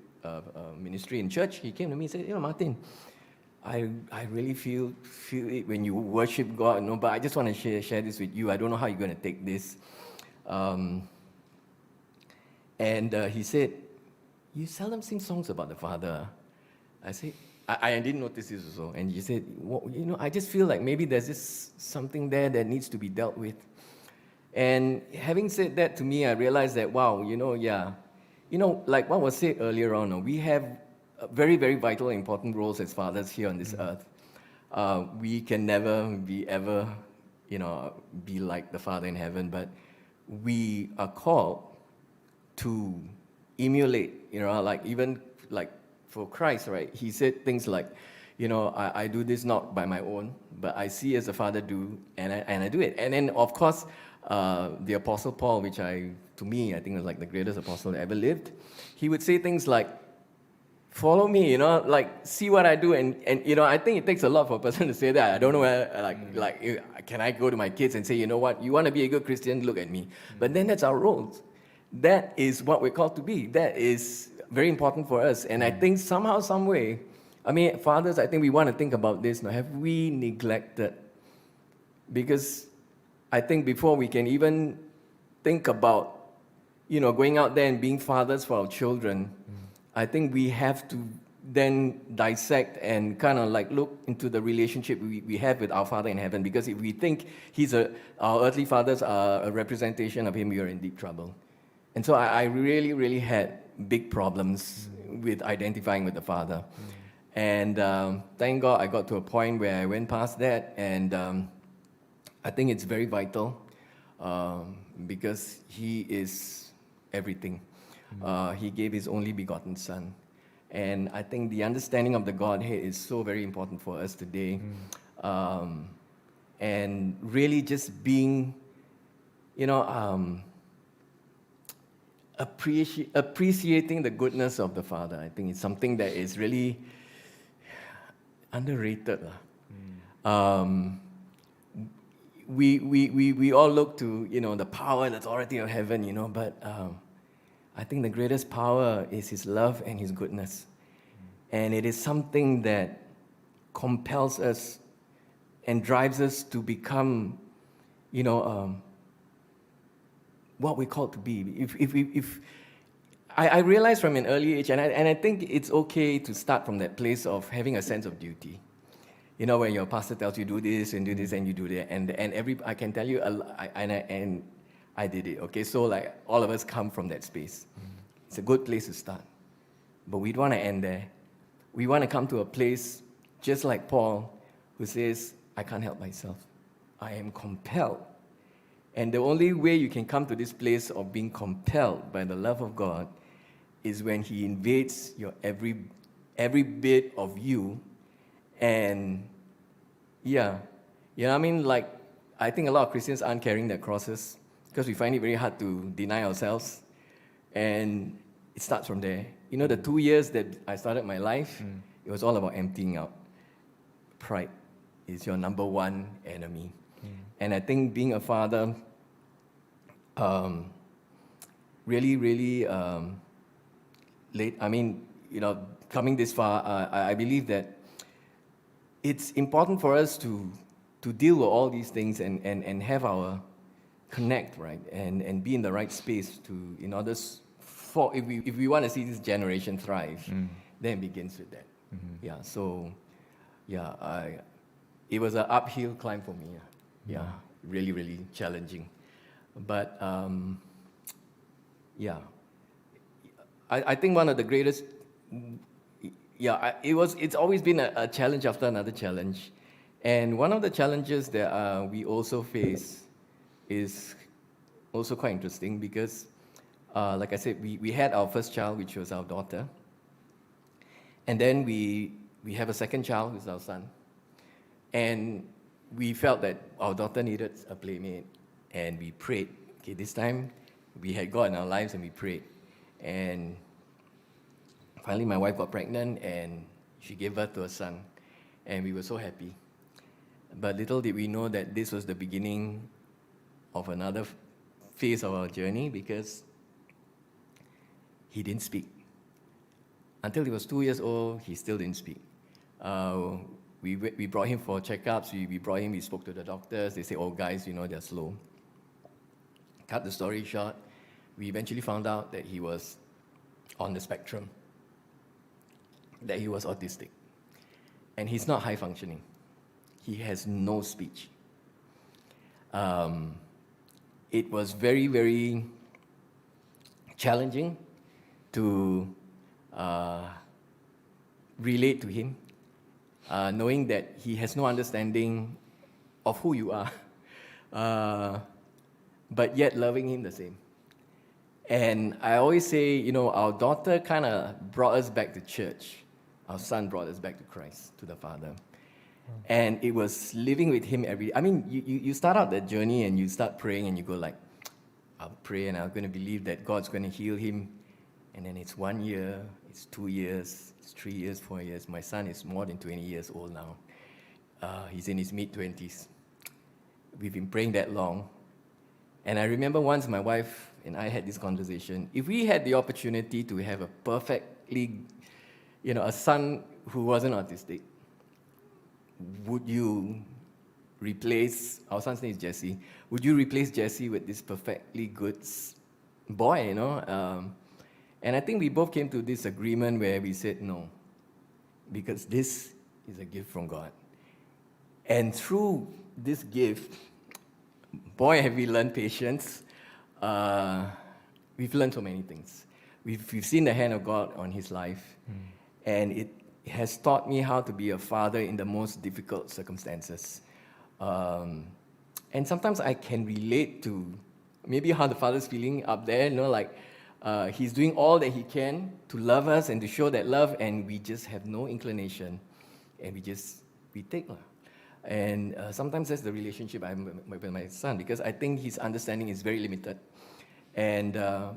ministry in church, he came to me and said, Martin, I really feel it when you worship God, but I just want to share this with you. I don't know how you're going to take this. And he said, you seldom sing songs about the Father. I said, I didn't notice this also. And he said, I just feel like maybe there's just something there that needs to be dealt with. And having said that to me, I realized that, wow, like what was said earlier on, we have very, very vital, important roles as fathers here on this earth. We can never be ever, be like the Father in heaven, but we are called to emulate, even for Christ, right? He said things like, I do this not by my own, but I see as the Father do, and I do it. And then, of course, the Apostle Paul, which to me, I think was like the greatest apostle that ever lived, he would say things like, follow me, see what I do. And I think it takes a lot for a person to say that. I don't know where, can I go to my kids and say, you know what, you want to be a good Christian, look at me. But then that's our roles. That is what we're called to be. That is very important for us. And I think somehow, some way, fathers, I think we want to think about this now. Have we neglected? Because I think before we can even think about, going out there and being fathers for our children, I think we have to then dissect and kind of look into the relationship we have with our Father in heaven. Because if we think our earthly fathers are a representation of him, we are in deep trouble. And so I really, really had big problems with identifying with the Father. And thank God I got to a point where I went past that, and I think it's very vital because he is everything. He gave his only begotten Son. And I think the understanding of the Godhead is so very important for us today. And really just being, appreciating the goodness of the Father. I think it's something that is really underrated. We all look to, the power and authority of heaven, but I think the greatest power is his love and his goodness. And it is something that compels us and drives us to become, what we're called to be. If I realized from an early age, and I think it's okay to start from that place of having a sense of duty. When your pastor tells you do this and you do that, and I can tell you, and I did it. Okay, so like all of us come from that space. It's a good place to start. But we don't want to end there. We want to come to a place just like Paul, who says, I can't help myself. I am compelled. And the only way you can come to this place of being compelled by the love of God is when He invades your every bit of you. And yeah, you know what I mean? Like, I think a lot of Christians aren't carrying their crosses because we find it very hard to deny ourselves. And it starts from there. You know, the 2 years that I started my life, it was all about emptying out. Pride is your number one enemy. And I think being a father, really, late, I mean, you know, coming this far, I believe that it's important for us to deal with all these things and have our connect, right? And be in the right space in order for, if we want to see this generation thrive, then it begins with that. Yeah, so, yeah, it was an uphill climb for me. Yeah, really, really challenging. But, yeah, I think one of the greatest, it's always been a challenge after another challenge. And one of the challenges that we also face is also quite interesting because, like I said, we had our first child, which was our daughter. And then we have a second child, who's our son. And we felt that our daughter needed a playmate. And we prayed. Okay, this time we had God in our lives and we prayed. And finally my wife got pregnant and she gave birth to a son. And we were so happy. But little did we know that this was the beginning of another phase of our journey because he didn't speak. Until he was 2 years old, he still didn't speak. We brought him for checkups, we spoke to the doctors. They say, oh guys, you know, they're slow. Cut the story short, we eventually found out that he was on the spectrum, that he was autistic. And he's not high functioning. He has no speech. It was very, very challenging to relate to him, knowing that he has no understanding of who you are, but yet loving him the same. And I always say, you know, our daughter kind of brought us back to church. Our son brought us back to Christ, to the Father. And it was living with him every day. I mean, you start out that journey and you start praying and you go like, I'll pray and I'm going to believe that God's going to heal him. And then it's 1 year, it's 2 years, it's 3 years, 4 years. My son is more than 20 years old now. He's in his mid-20s. We've been praying that long. And I remember once my wife and I had this conversation. If we had the opportunity to have a perfectly, you know, a son who wasn't autistic, would you replace, our son's name is Jesse, would you replace Jesse with this perfectly good boy, you know? And I think we both came to this agreement where we said no, because this is a gift from God. And through this gift, boy, have we learned patience. We've learned so many things. We've seen the hand of God on his life, and it has taught me how to be a father in the most difficult circumstances. And sometimes I can relate to maybe how the father's feeling up there, you know, like he's doing all that he can to love us and to show that love, and we just have no inclination, and we take. And sometimes that's the relationship I have with my son, because I think his understanding is very limited. And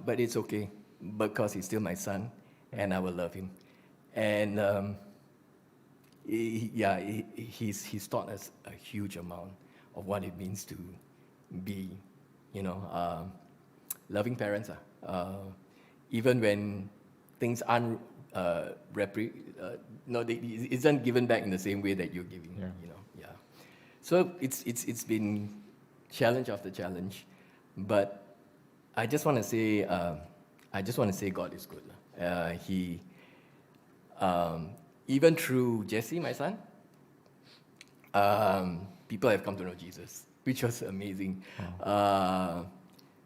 but it's okay, because he's still my son, and I will love him. And he's taught us a huge amount of what it means to be, you know, loving parents. Even when things aren't it isn't given back in the same way that you're giving. Yeah. You know, yeah. So it's been challenge after challenge, but I just want to say God is good. He even through Jesse, my son, people have come to know Jesus, which was amazing.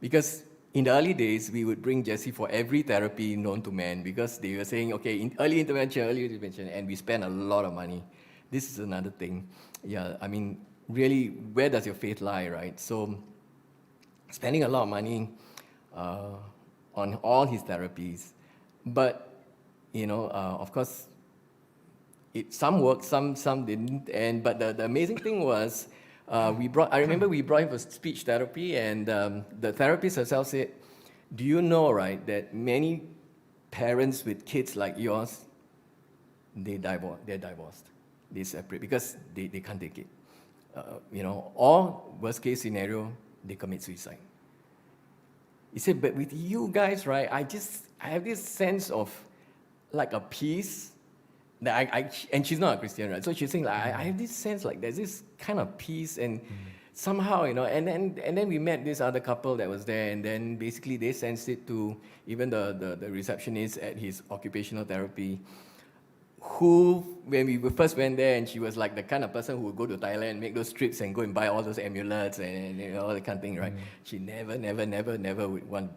Because in the early days, we would bring Jessie for every therapy known to man because they were saying, okay, early intervention, and we spend a lot of money. This is another thing. Yeah, I mean, really, where does your faith lie, right? So, spending a lot of money on all his therapies. But, of course, some worked, some didn't. But the amazing thing was, I remember we brought him for speech therapy, and the therapist herself said, do you know, right, that many parents with kids like yours, they're divorced. They separate because they can't take it. Or worst case scenario, they commit suicide. He said, but with you guys, right, I have this sense of like a peace that and she's not a Christian, right? So she's saying, like, I have this sense like there's this kind of peace, and somehow, and then we met this other couple that was there, and then basically they sensed it to even the receptionist at his occupational therapy, who, when we first went there, and she was like the kind of person who would go to Thailand, make those trips and go and buy all those amulets and all that kind of thing, right? She never would want,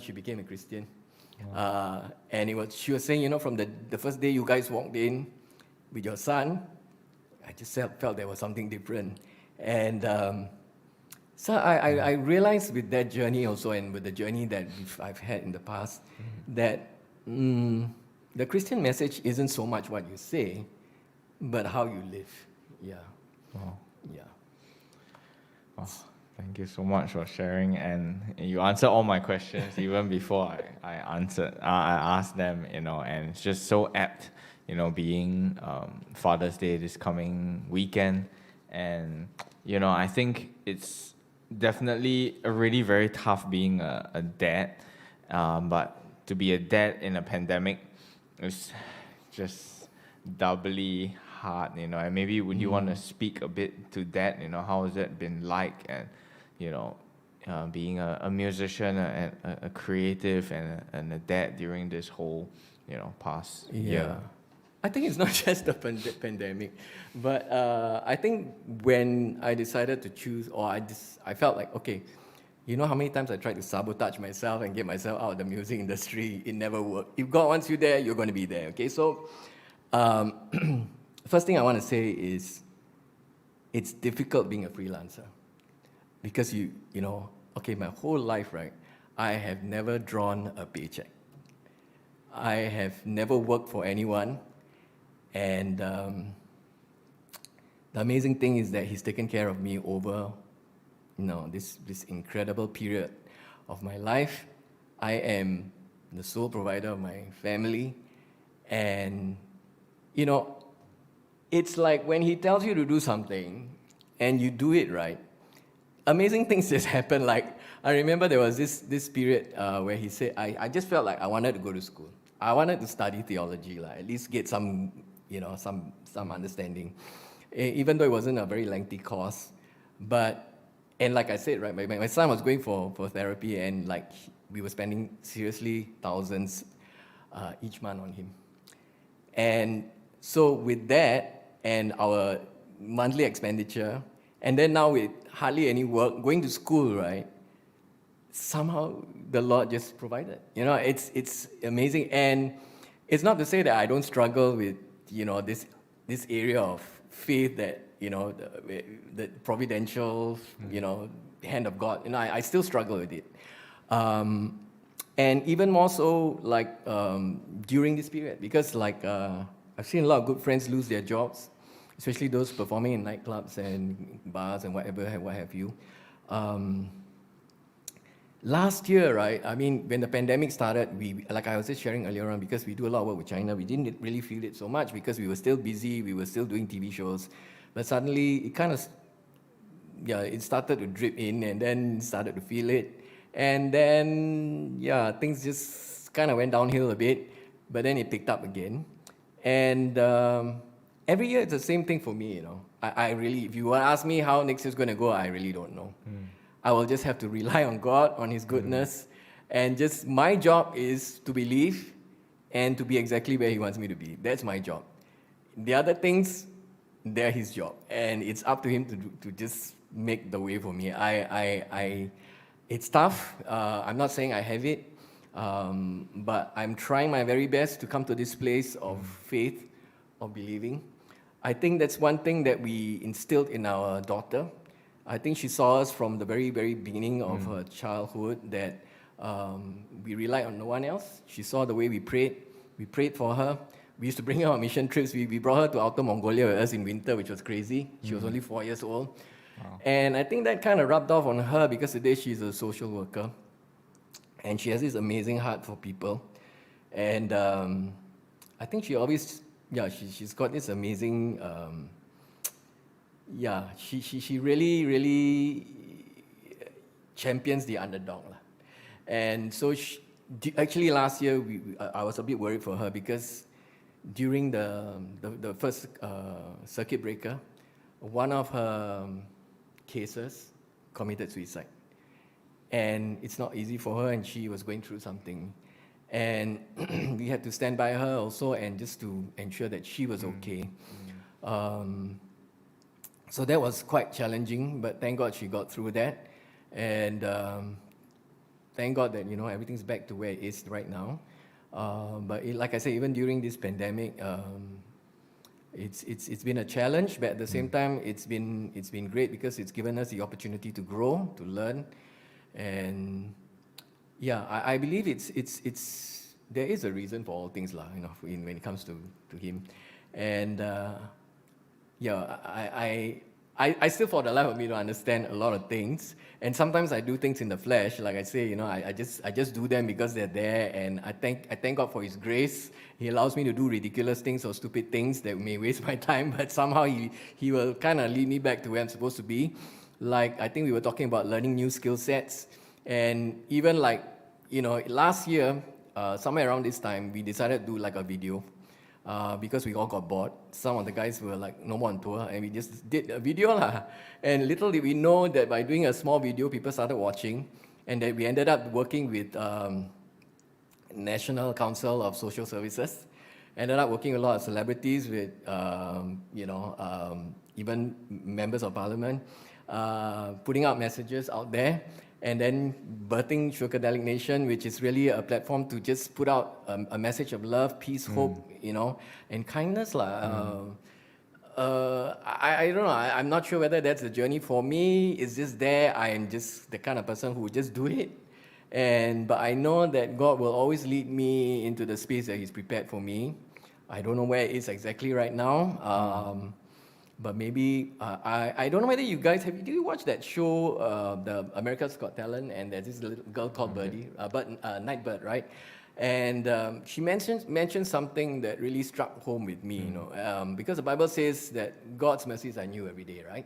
she became a Christian. And she was saying, from the first day you guys walked in with your son, I just felt there was something different. And so I realized with that journey also, and with the journey that I've had in the past, that the Christian message isn't so much what you say, but how you live. Yeah. Wow. Yeah. Wow. Thank you so much for sharing, and you answered all my questions even before I asked them, and it's just so apt, being Father's Day this coming weekend, and I think it's definitely already very tough being a dad, but to be a dad in a pandemic is just doubly hard, and maybe would you want to speak a bit to that, how has it been like, and being a musician and a creative and a dad during this whole past year? I think it's not just the pandemic, but I think when I decided to choose, I felt like, okay, how many times I tried to sabotage myself and get myself out of the music industry? It never worked. If God wants you there, you're going to be there. Okay, so first thing I want to say is it's difficult being a freelancer because my whole life, right, I have never drawn a paycheck. I have never worked for anyone, and the amazing thing is that he's taken care of me over this incredible period of my life. I am the sole provider of my family, and it's like when he tells you to do something and you do it right, amazing things just happen. Like, I remember there was this period where he said, I just felt like I wanted to go to school. I wanted to study theology, like at least get some understanding, even though it wasn't a very lengthy course. And like I said, right, my son was going for therapy, and like we were spending seriously thousands each month on him. And so with that and our monthly expenditure, and then now with hardly any work, going to school, right, somehow the Lord just provided. It's amazing. And it's not to say that I don't struggle with, this area of faith that, the providential, hand of God. I still struggle with it. And even more so, like, during this period, because, like, I've seen a lot of good friends lose their jobs, especially those performing in nightclubs and bars and what have you. Last year, right, I mean, when the pandemic started, like I was just sharing earlier on, because we do a lot of work with China, we didn't really feel it so much because we were still busy, we were still doing TV shows. But suddenly, it kind of, it started to drip in, and then started to feel it. And then, things just kind of went downhill a bit, but then it picked up again. And every year, it's the same thing for me, I really, if you want to ask me how next year's going to go, I really don't know. I will just have to rely on God, on His goodness, and just my job is to believe and to be exactly where He wants me to be. That's my job. The other things, they're His job, and it's up to Him to just make the way for me. It's tough. I'm not saying I have it, but I'm trying my very best to come to this place of faith, of believing. I think that's one thing that we instilled in our daughter. I think she saw us from the very, very beginning of her childhood that we relied on no one else. She saw the way we prayed. We prayed for her. We used to bring her on mission trips. We brought her to Outer Mongolia with us in winter, which was crazy. She was only 4 years old. Wow. And I think that kind of rubbed off on her because today she's a social worker. And she has this amazing heart for people. And I think she always, she's got this amazing, she really, really champions the underdog. And so actually last year, I was a bit worried for her because during the first circuit breaker, one of her cases committed suicide. And it's not easy for her, and she was going through something. And we had to stand by her also and just to ensure that she was okay. So that was quite challenging, but thank God she got through that. And thank God that, everything's back to where it is right now. But like I said, even during this pandemic, it's been a challenge, but at the same time, it's been great because it's given us the opportunity to grow, to learn, and I believe there is a reason for all things, when it comes to him, and I still, for the life of me, don't understand a lot of things, and sometimes I do things in the flesh, like I say, I just do them because they're there, and I thank God for His grace. He allows me to do ridiculous things or stupid things that may waste my time, but somehow He will kind of lead me back to where I'm supposed to be. Like, I think we were talking about learning new skill sets, and even last year, somewhere around this time, we decided to do like a video. Because we all got bored. Some of the guys were like, no more on tour, and we just did a video. And little did we know that by doing a small video, people started watching, and that we ended up working with National Council of Social Services, ended up working with a lot of celebrities, with even members of parliament, putting out messages out there, and then birthing Sugarcadelic Nation, which is really a platform to just put out a message of love, peace, hope, and kindness. I don't know, I'm not sure whether that's the journey for me. It's just there, I am just the kind of person who would just do it. But I know that God will always lead me into the space that He's prepared for me. I don't know where it is exactly right now. But maybe, I don't know whether you guys, do you watch that show, the America's Got Talent, and there's this little girl called Birdie, Nightbird, right? And she mentioned something that really struck home with me, because the Bible says that God's mercies are new every day, right?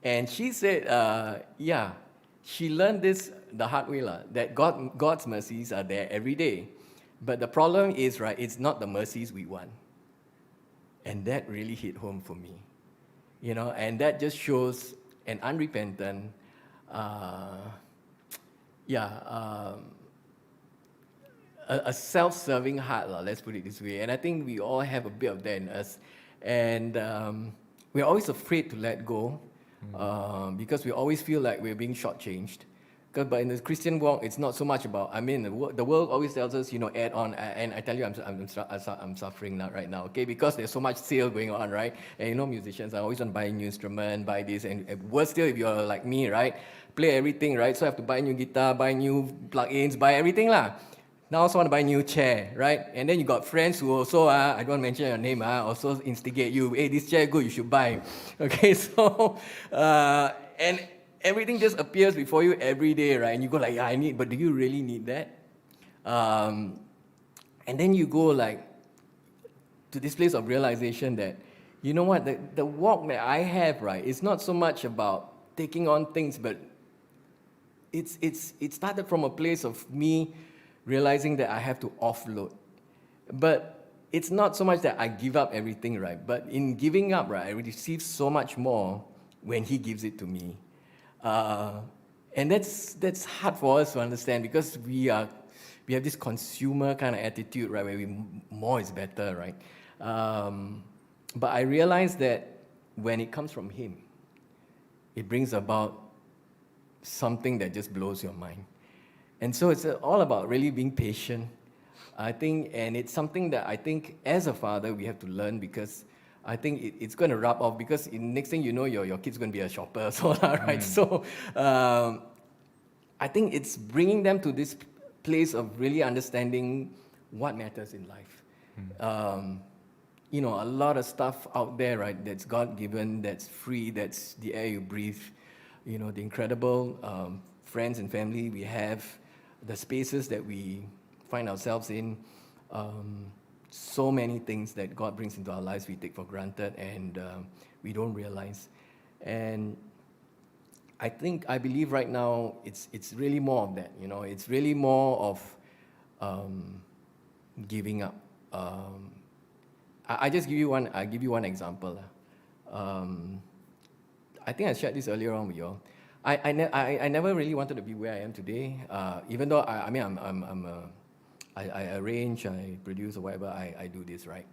And she said, she learned this the hard way, that God's mercies are there every day. But the problem is, right, it's not the mercies we want. And that really hit home for me. And that just shows an unrepentant, a self-serving heart, let's put it this way. And I think we all have a bit of that in us. And we're always afraid to let go because we always feel like we're being shortchanged. But in the Christian walk, it's not so much about, the world always tells us, add on, and I tell you, I'm suffering right now, okay? Because there's so much sale going on, right? And musicians are always on buying new instrument, buy this, and worse still, if you're like me, right? Play everything, right? So I have to buy new guitar, buy new plugins, buy everything, Now I also want to buy a new chair, right? And then you got friends who also, I don't want to mention your name, also instigate you, hey, this chair good, you should buy. Okay, so, and everything just appears before you every day, right? And you go like, I need, but do you really need that? And then you go to this place of realization that, you know what, the walk that I have, right, it's not so much about taking on things, but it started from a place of me realizing that I have to offload. But it's not so much that I give up everything, right? But in giving up, right, I receive so much more when He gives it to me. And that's hard for us to understand because we have this consumer kind of attitude, right, where more is better, right? But I realized that when it comes from Him, it brings about something that just blows your mind. And so it's all about really being patient, I think, and it's something that I think as a father we have to learn, because I think it's going to rub off, because next thing you know, your kid's going to be a shopper, so right? So I think it's bringing them to this place of really understanding what matters in life. You know, a lot of stuff out there, right, that's God-given, that's free, that's the air you breathe, you know, the incredible friends and family we have, the spaces that we find ourselves in, so many things that God brings into our lives we take for granted and we don't realize. And I believe right now it's really more of that, you know, it's really more of giving up. I give you one example. I think I shared this earlier on with you all. I never really wanted to be where I am today, even though I arrange, I produce, or whatever, I do this, right?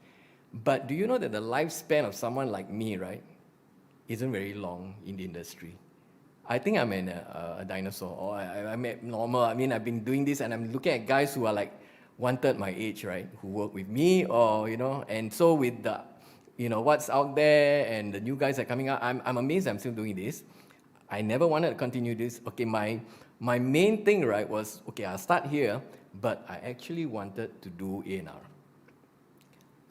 But do you know that the lifespan of someone like me, right, isn't very long in the industry? I think I'm a dinosaur, or I'm normal. I mean, I've been doing this, and I'm looking at guys who are like 1/3 my age, right, who work with me, or, you know, and so with the, you know, what's out there and the new guys that are coming out, I'm amazed I'm still doing this. I never wanted to continue this. Okay, my main thing, right, was, okay, I'll start here, but I actually wanted to do A&R.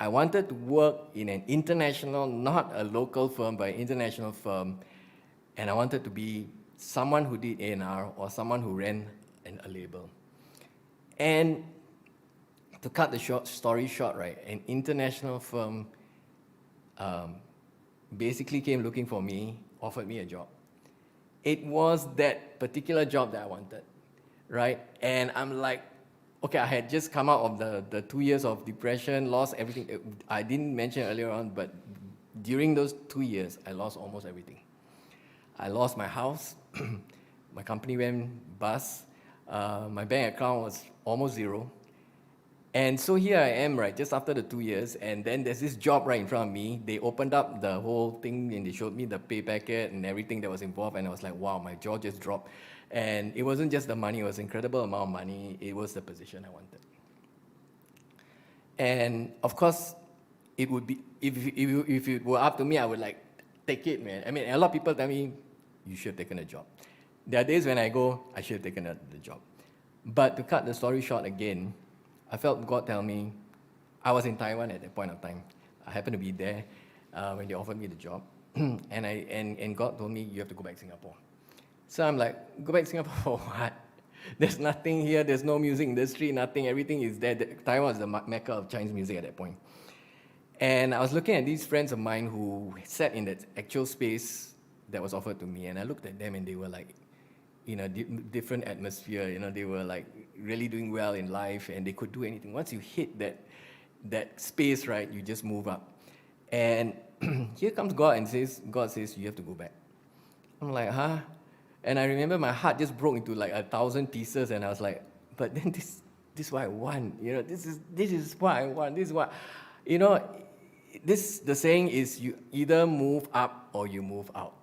I wanted to work in an international, not a local firm, but an international firm, and I wanted to be someone who did A&R or someone who ran a label. And to cut the story short, right, an international firm basically came looking for me, offered me a job. It was that particular job that I wanted, right? And I'm like, okay, I had just come out of the 2 years of depression, lost everything. I didn't mention earlier on, but during those 2 years, I lost almost everything. I lost my house, my company went bust, my bank account was almost zero. And so here I am, right, just after the 2 years, and then there's this job right in front of me. They opened up the whole thing, and they showed me the pay packet and everything that was involved, and I was like, wow, my jaw just dropped. And it wasn't just the money, it was an incredible amount of money. It was the position I wanted. And of course, it would be, if it were up to me, I would like, take it, man. I mean, a lot of people tell me, you should have taken a job. There are days when I go, I should have taken the job. But to cut the story short again, I felt God tell me, I was in Taiwan at that point of time. I happened to be there when they offered me the job. and God told me, you have to go back to Singapore. So I'm like, go back to Singapore for what? There's nothing here, there's no music industry, nothing, everything is there. Taiwan was the mecca of Chinese music at that point. And I was looking at these friends of mine who sat in that actual space that was offered to me, and I looked at them and they were like, in a different atmosphere, you know, they were like really doing well in life and they could do anything. Once you hit that space, right, you just move up. And here comes God and God says, you have to go back. I'm like, huh? And I remember my heart just broke into like 1,000 pieces, and I was like, but then this is what I want, you know, this is what I want, this is what, you know, the saying is you either move up or you move out.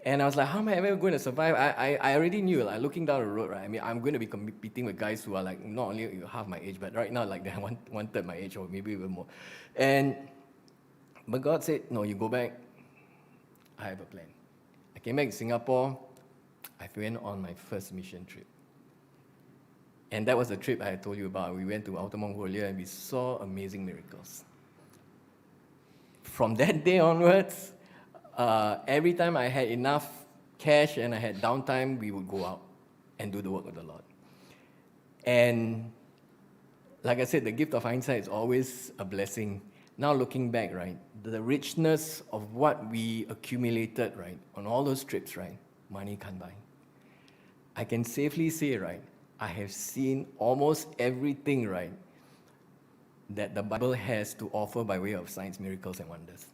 And I was like, how am I ever going to survive? I already knew, like, looking down the road, right? I mean, I'm going to be competing with guys who are like not only half my age, but right now, like, they're 1/3 my age or maybe even more. But God said, no, you go back. I have a plan. I came back to Singapore. I went on my first mission trip. And that was the trip I told you about. We went to Outer Mongolia and we saw amazing miracles. From that day onwards, every time I had enough cash and I had downtime, we would go out and do the work of the Lord. And like I said, the gift of hindsight is always a blessing. Now looking back, right, the richness of what we accumulated, right, on all those trips, right, money can't buy. I can safely say, right, I have seen almost everything, right, that the Bible has to offer by way of signs, miracles, and wonders.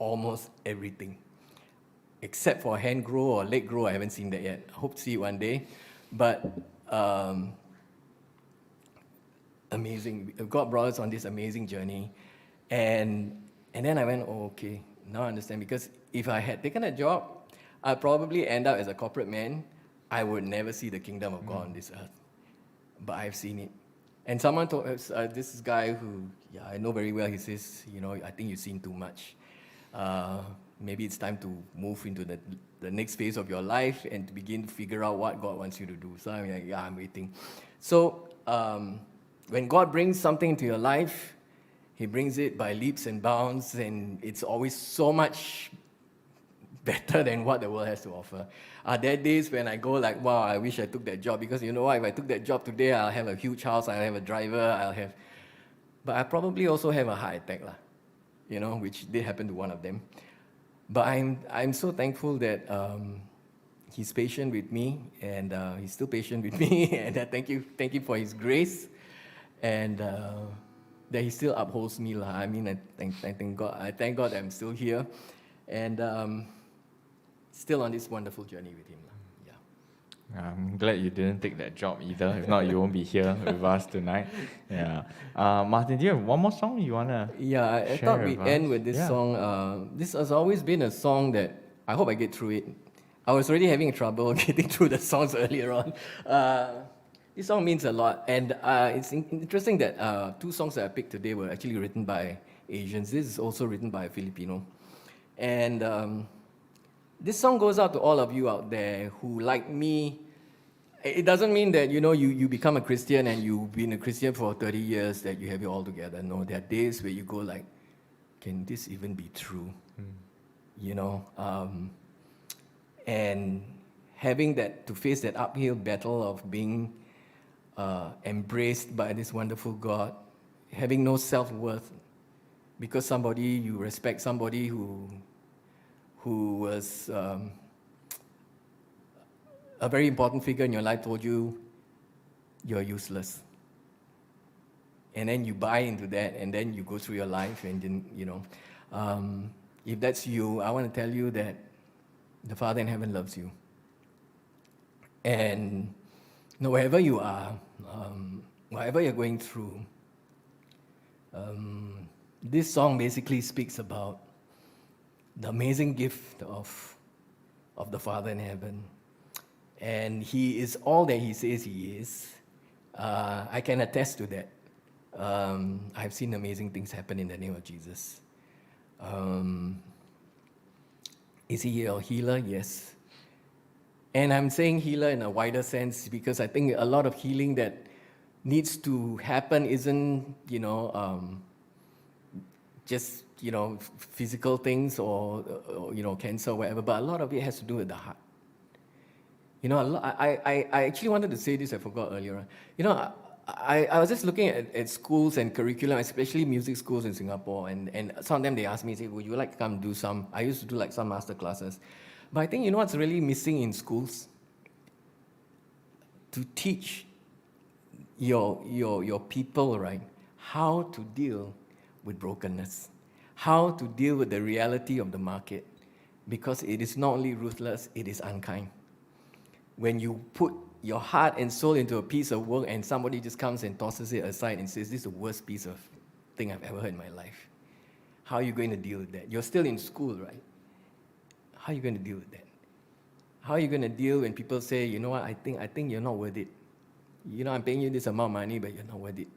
Almost everything. Except for hand grow or leg grow, I haven't seen that yet. I hope to see it one day. But amazing. God brought us on this amazing journey. And then I went, oh, okay, now I understand. Because if I had taken a job, I'd probably end up as a corporate man. I would never see the kingdom of God on this earth. But I've seen it. And someone told us, this guy who, I know very well, he says, I think you've seen too much. Maybe it's time to move into the next phase of your life and to begin to figure out what God wants you to do. So I'm like, I'm waiting. So when God brings something into your life, He brings it by leaps and bounds, and it's always so much better than what the world has to offer. There are days when I go like, wow, I wish I took that job, because you know what, if I took that job today, I'll have a huge house, I'll have a driver, but I probably also have a heart attack, which did happen to one of them. But I'm so thankful that He's patient with me, and He's still patient with me, and I thank you for His grace, and that He still upholds me. I mean, I thank God that I'm still here, and still on this wonderful journey with Him. I'm glad you didn't take that job either. If not, you won't be here with us tonight. Yeah. Martin, do you have one more song you want to I thought we'd end with this song. This has always been a song that I hope I get through it. I was already having trouble getting through the songs earlier on. This song means a lot. And it's interesting that two songs that I picked today were actually written by Asians. This is also written by a Filipino. And this song goes out to all of you out there who, like me, it doesn't mean that, you become a Christian and you've been a Christian for 30 years, that you have it all together. No, there are days where you go like, can this even be true? And having to face that uphill battle of being embraced by this wonderful God, having no self-worth because you respect somebody who was a very important figure in your life told you you're useless. And then you buy into that, and then you go through your life, and then, if that's you, I want to tell you that the Father in heaven loves you. And wherever you are, whatever you're going through, this song basically speaks about the amazing gift of the Father in heaven. And He is all that He says He is. I can attest to that. I've seen amazing things happen in the name of Jesus. Is He a healer? Yes. And I'm saying healer in a wider sense because I think a lot of healing that needs to happen isn't, just physical things or cancer or whatever, but a lot of it has to do with the heart. I actually wanted to say this, I forgot earlier. I was just looking at schools and curriculum, especially music schools in Singapore, and some of them they asked me, say, would you like to come do some? I used to do like some master classes. But I think what's really missing in schools? To teach your people, right, how to deal with brokenness, how to deal with the reality of the market, because it is not only ruthless, it is unkind. When you put your heart and soul into a piece of work and somebody just comes and tosses it aside and says, this is the worst piece of thing I've ever heard in my life. How are you going to deal with that? You're still in school, right? How are you going to deal with that? How are you going to deal when people say, you know what, I think you're not worth it. I'm paying you this amount of money, but you're not worth it.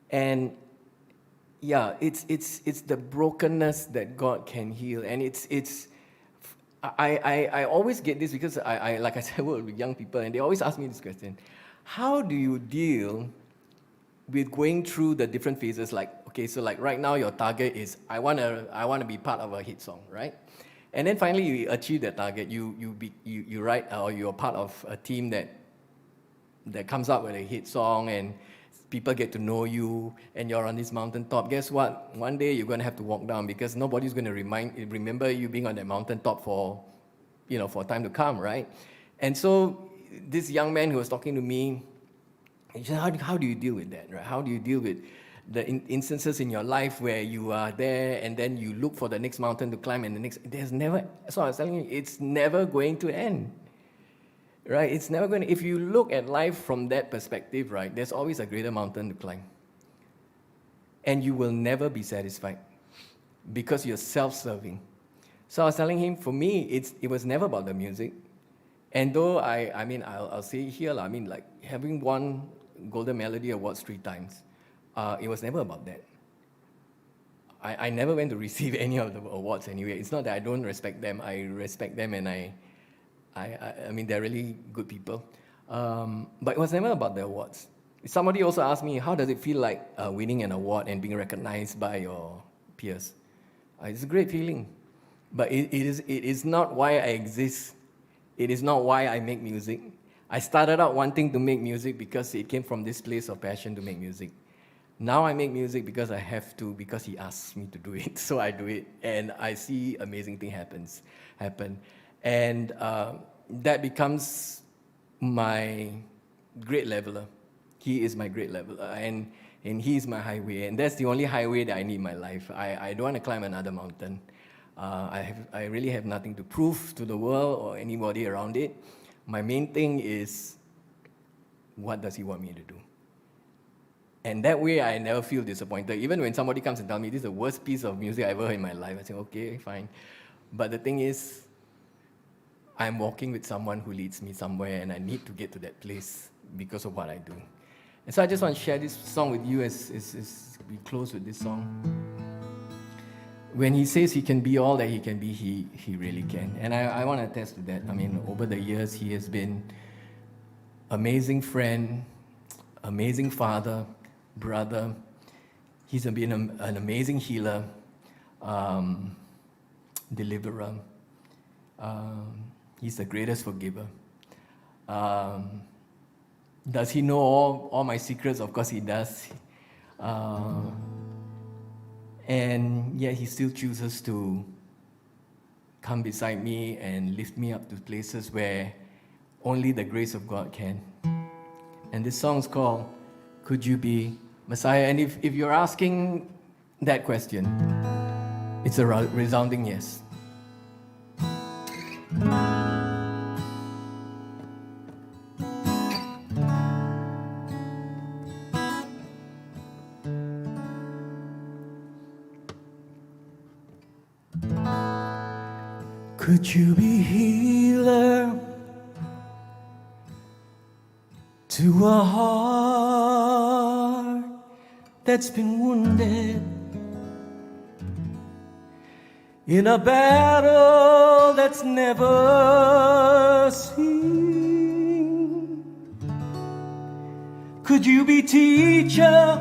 And it's the brokenness that God can heal. And I always get this because I like I said, I work with young people, and they always ask me this question: how do you deal with going through the different phases? Like, okay, so like right now your target is I want to be part of a hit song, right? And then finally you achieve that target. You write, or you're part of a team that comes up with a hit song, and people get to know you, and you're on this mountaintop. Guess what? One day you're going to have to walk down because nobody's going to remember you being on that mountaintop for time to come, right? And so this young man who was talking to me, he said, how do you deal with that, right? How do you deal with the instances in your life where you are there and then you look for the next mountain to climb, and so I was telling you, it's never going to end. Right? It's never going to, if you look at life from that perspective, right, there's always a greater mountain to climb. And you will never be satisfied because you're self-serving. So I was telling him, for me, it was never about the music. And though I'll say it here, I mean, like having won Golden Melody Awards 3 times, it was never about that. I never went to receive any of the awards anyway. It's not that I don't respect them. I respect them, and I mean, they're really good people. But it was never about the awards. Somebody also asked me, how does it feel like winning an award and being recognized by your peers? It's a great feeling. But it is not why I exist. It is not why I make music. I started out wanting to make music because it came from this place of passion to make music. Now I make music because I have to, because he asks me to do it, so I do it, and I see amazing things happen. And that becomes my great leveler. He is my great leveler, and he is my highway, and that's the only highway that I need in my life. I don't want to climb another mountain. I really have nothing to prove to the world or anybody around it. My main thing is, what does he want me to do? And that way, I never feel disappointed. Even when somebody comes and tells me, this is the worst piece of music I ever heard in my life, I say, okay, fine. But the thing is, I'm walking with someone who leads me somewhere, and I need to get to that place because of what I do. And so I just want to share this song with you as we close with this song. When he says he can be all that he can be, he really can. And I want to attest to that. I mean, over the years, he has been amazing friend, amazing father, brother. He's been an amazing healer, deliverer. He's the greatest forgiver. Does he know all my secrets? Of course he does. And yet he still chooses to come beside me and lift me up to places where only the grace of God can. And this song's called Could You Be Messiah? And if you're asking that question, it's a resounding yes. Could you be healer to a heart that's been wounded in a battle that's never seen? Could you be teacher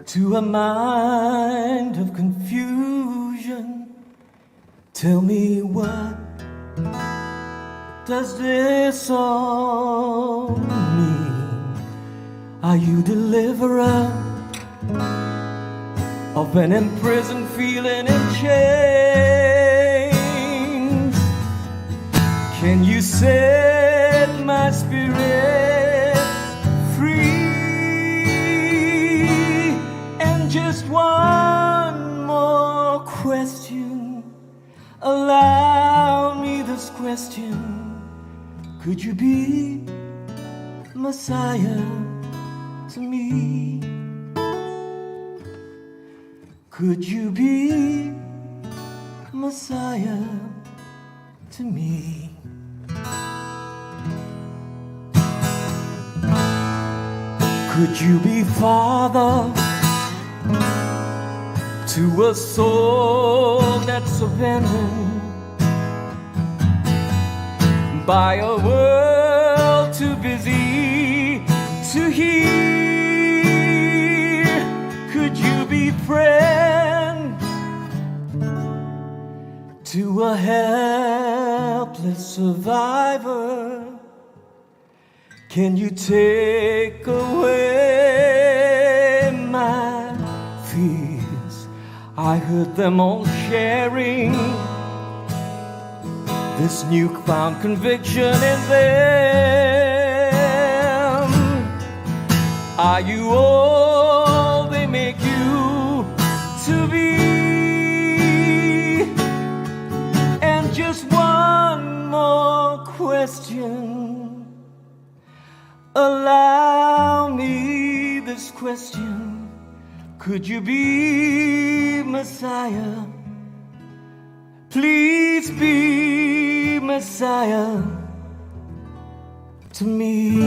to a mind of confusion? Tell me, what does this all mean? Are you deliverer of an imprisoned feeling in chains? Can you set my spirit free? And just one more question. Allow me this question. Could you be Messiah to me? Could you be Messiah to me? Could you be Father to a soul that's abandoned by a world too busy to hear? Could you be friend to a helpless survivor? Can you take away my fears? I heard them all sharing this newfound conviction in them. Are you all they make you to be? And just one more question. Allow me this question. Could you be Messiah Please be Messiah to me.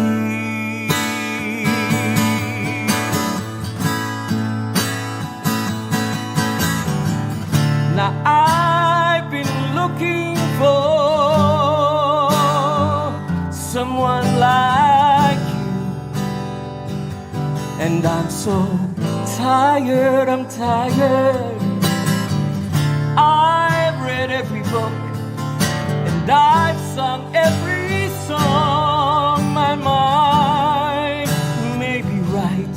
Now I've been looking for someone like you, and I'm so tired, I'm tired. I've read every book and I've sung every song. My mind may be right,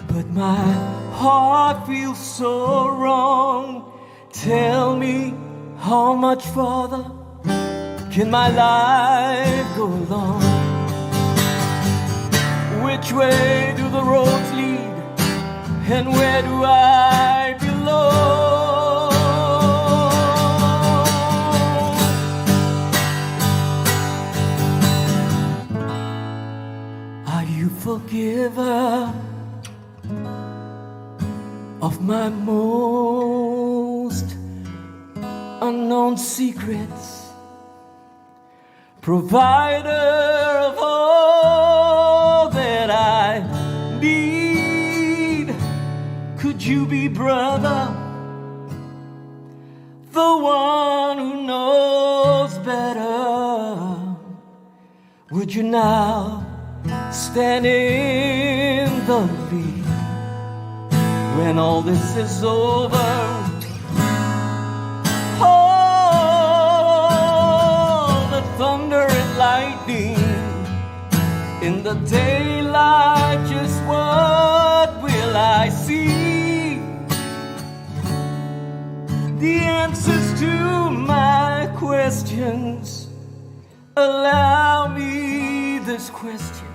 but my heart feels so wrong. Tell me, how much farther can my life go along? Which way do the roads lead, and where do I belong? Are you forgiver of my most unknown secrets, provider of all that I need? Could you be brother, the one who knows better? Would you now stand in the lead when all this is over? Thunder and lightning in the daylight, just what will I see? The answers to my questions. Allow me this question: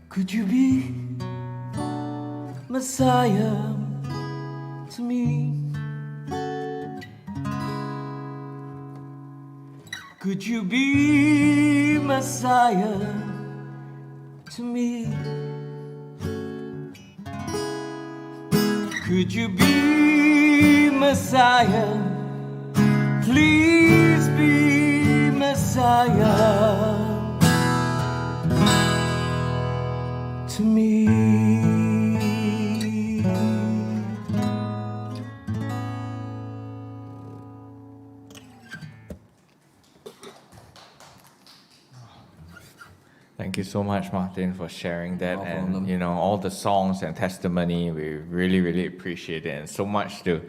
could you be Messiah to me? Could you be Messiah to me? Could you be Messiah? Please be Messiah to me. Thank you so much, Martin, for sharing that. No and problem. you know, all the songs and testimony, we really, really appreciate it, and so much to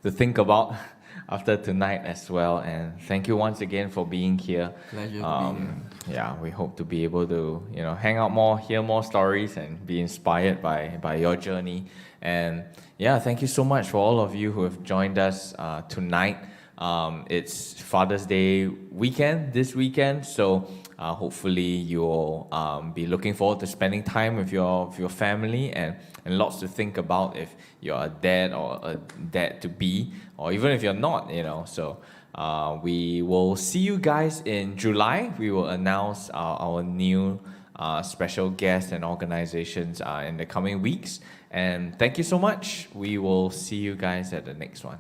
think about after tonight as well. And thank you once again for being here. Pleasure to be here. Yeah, we hope to be able to, you know, hang out more, hear more stories, and be inspired by your journey. And yeah, thank you so much for all of you who have joined us tonight. It's Father's Day weekend this weekend, so hopefully you'll be looking forward to spending time with your family, and lots to think about if you're a dad or a dad to be, or even if you're not, you know. So we will see you guys in July. We will announce our new special guests and organizations in the coming weeks. And thank you so much. We will see you guys at the next one.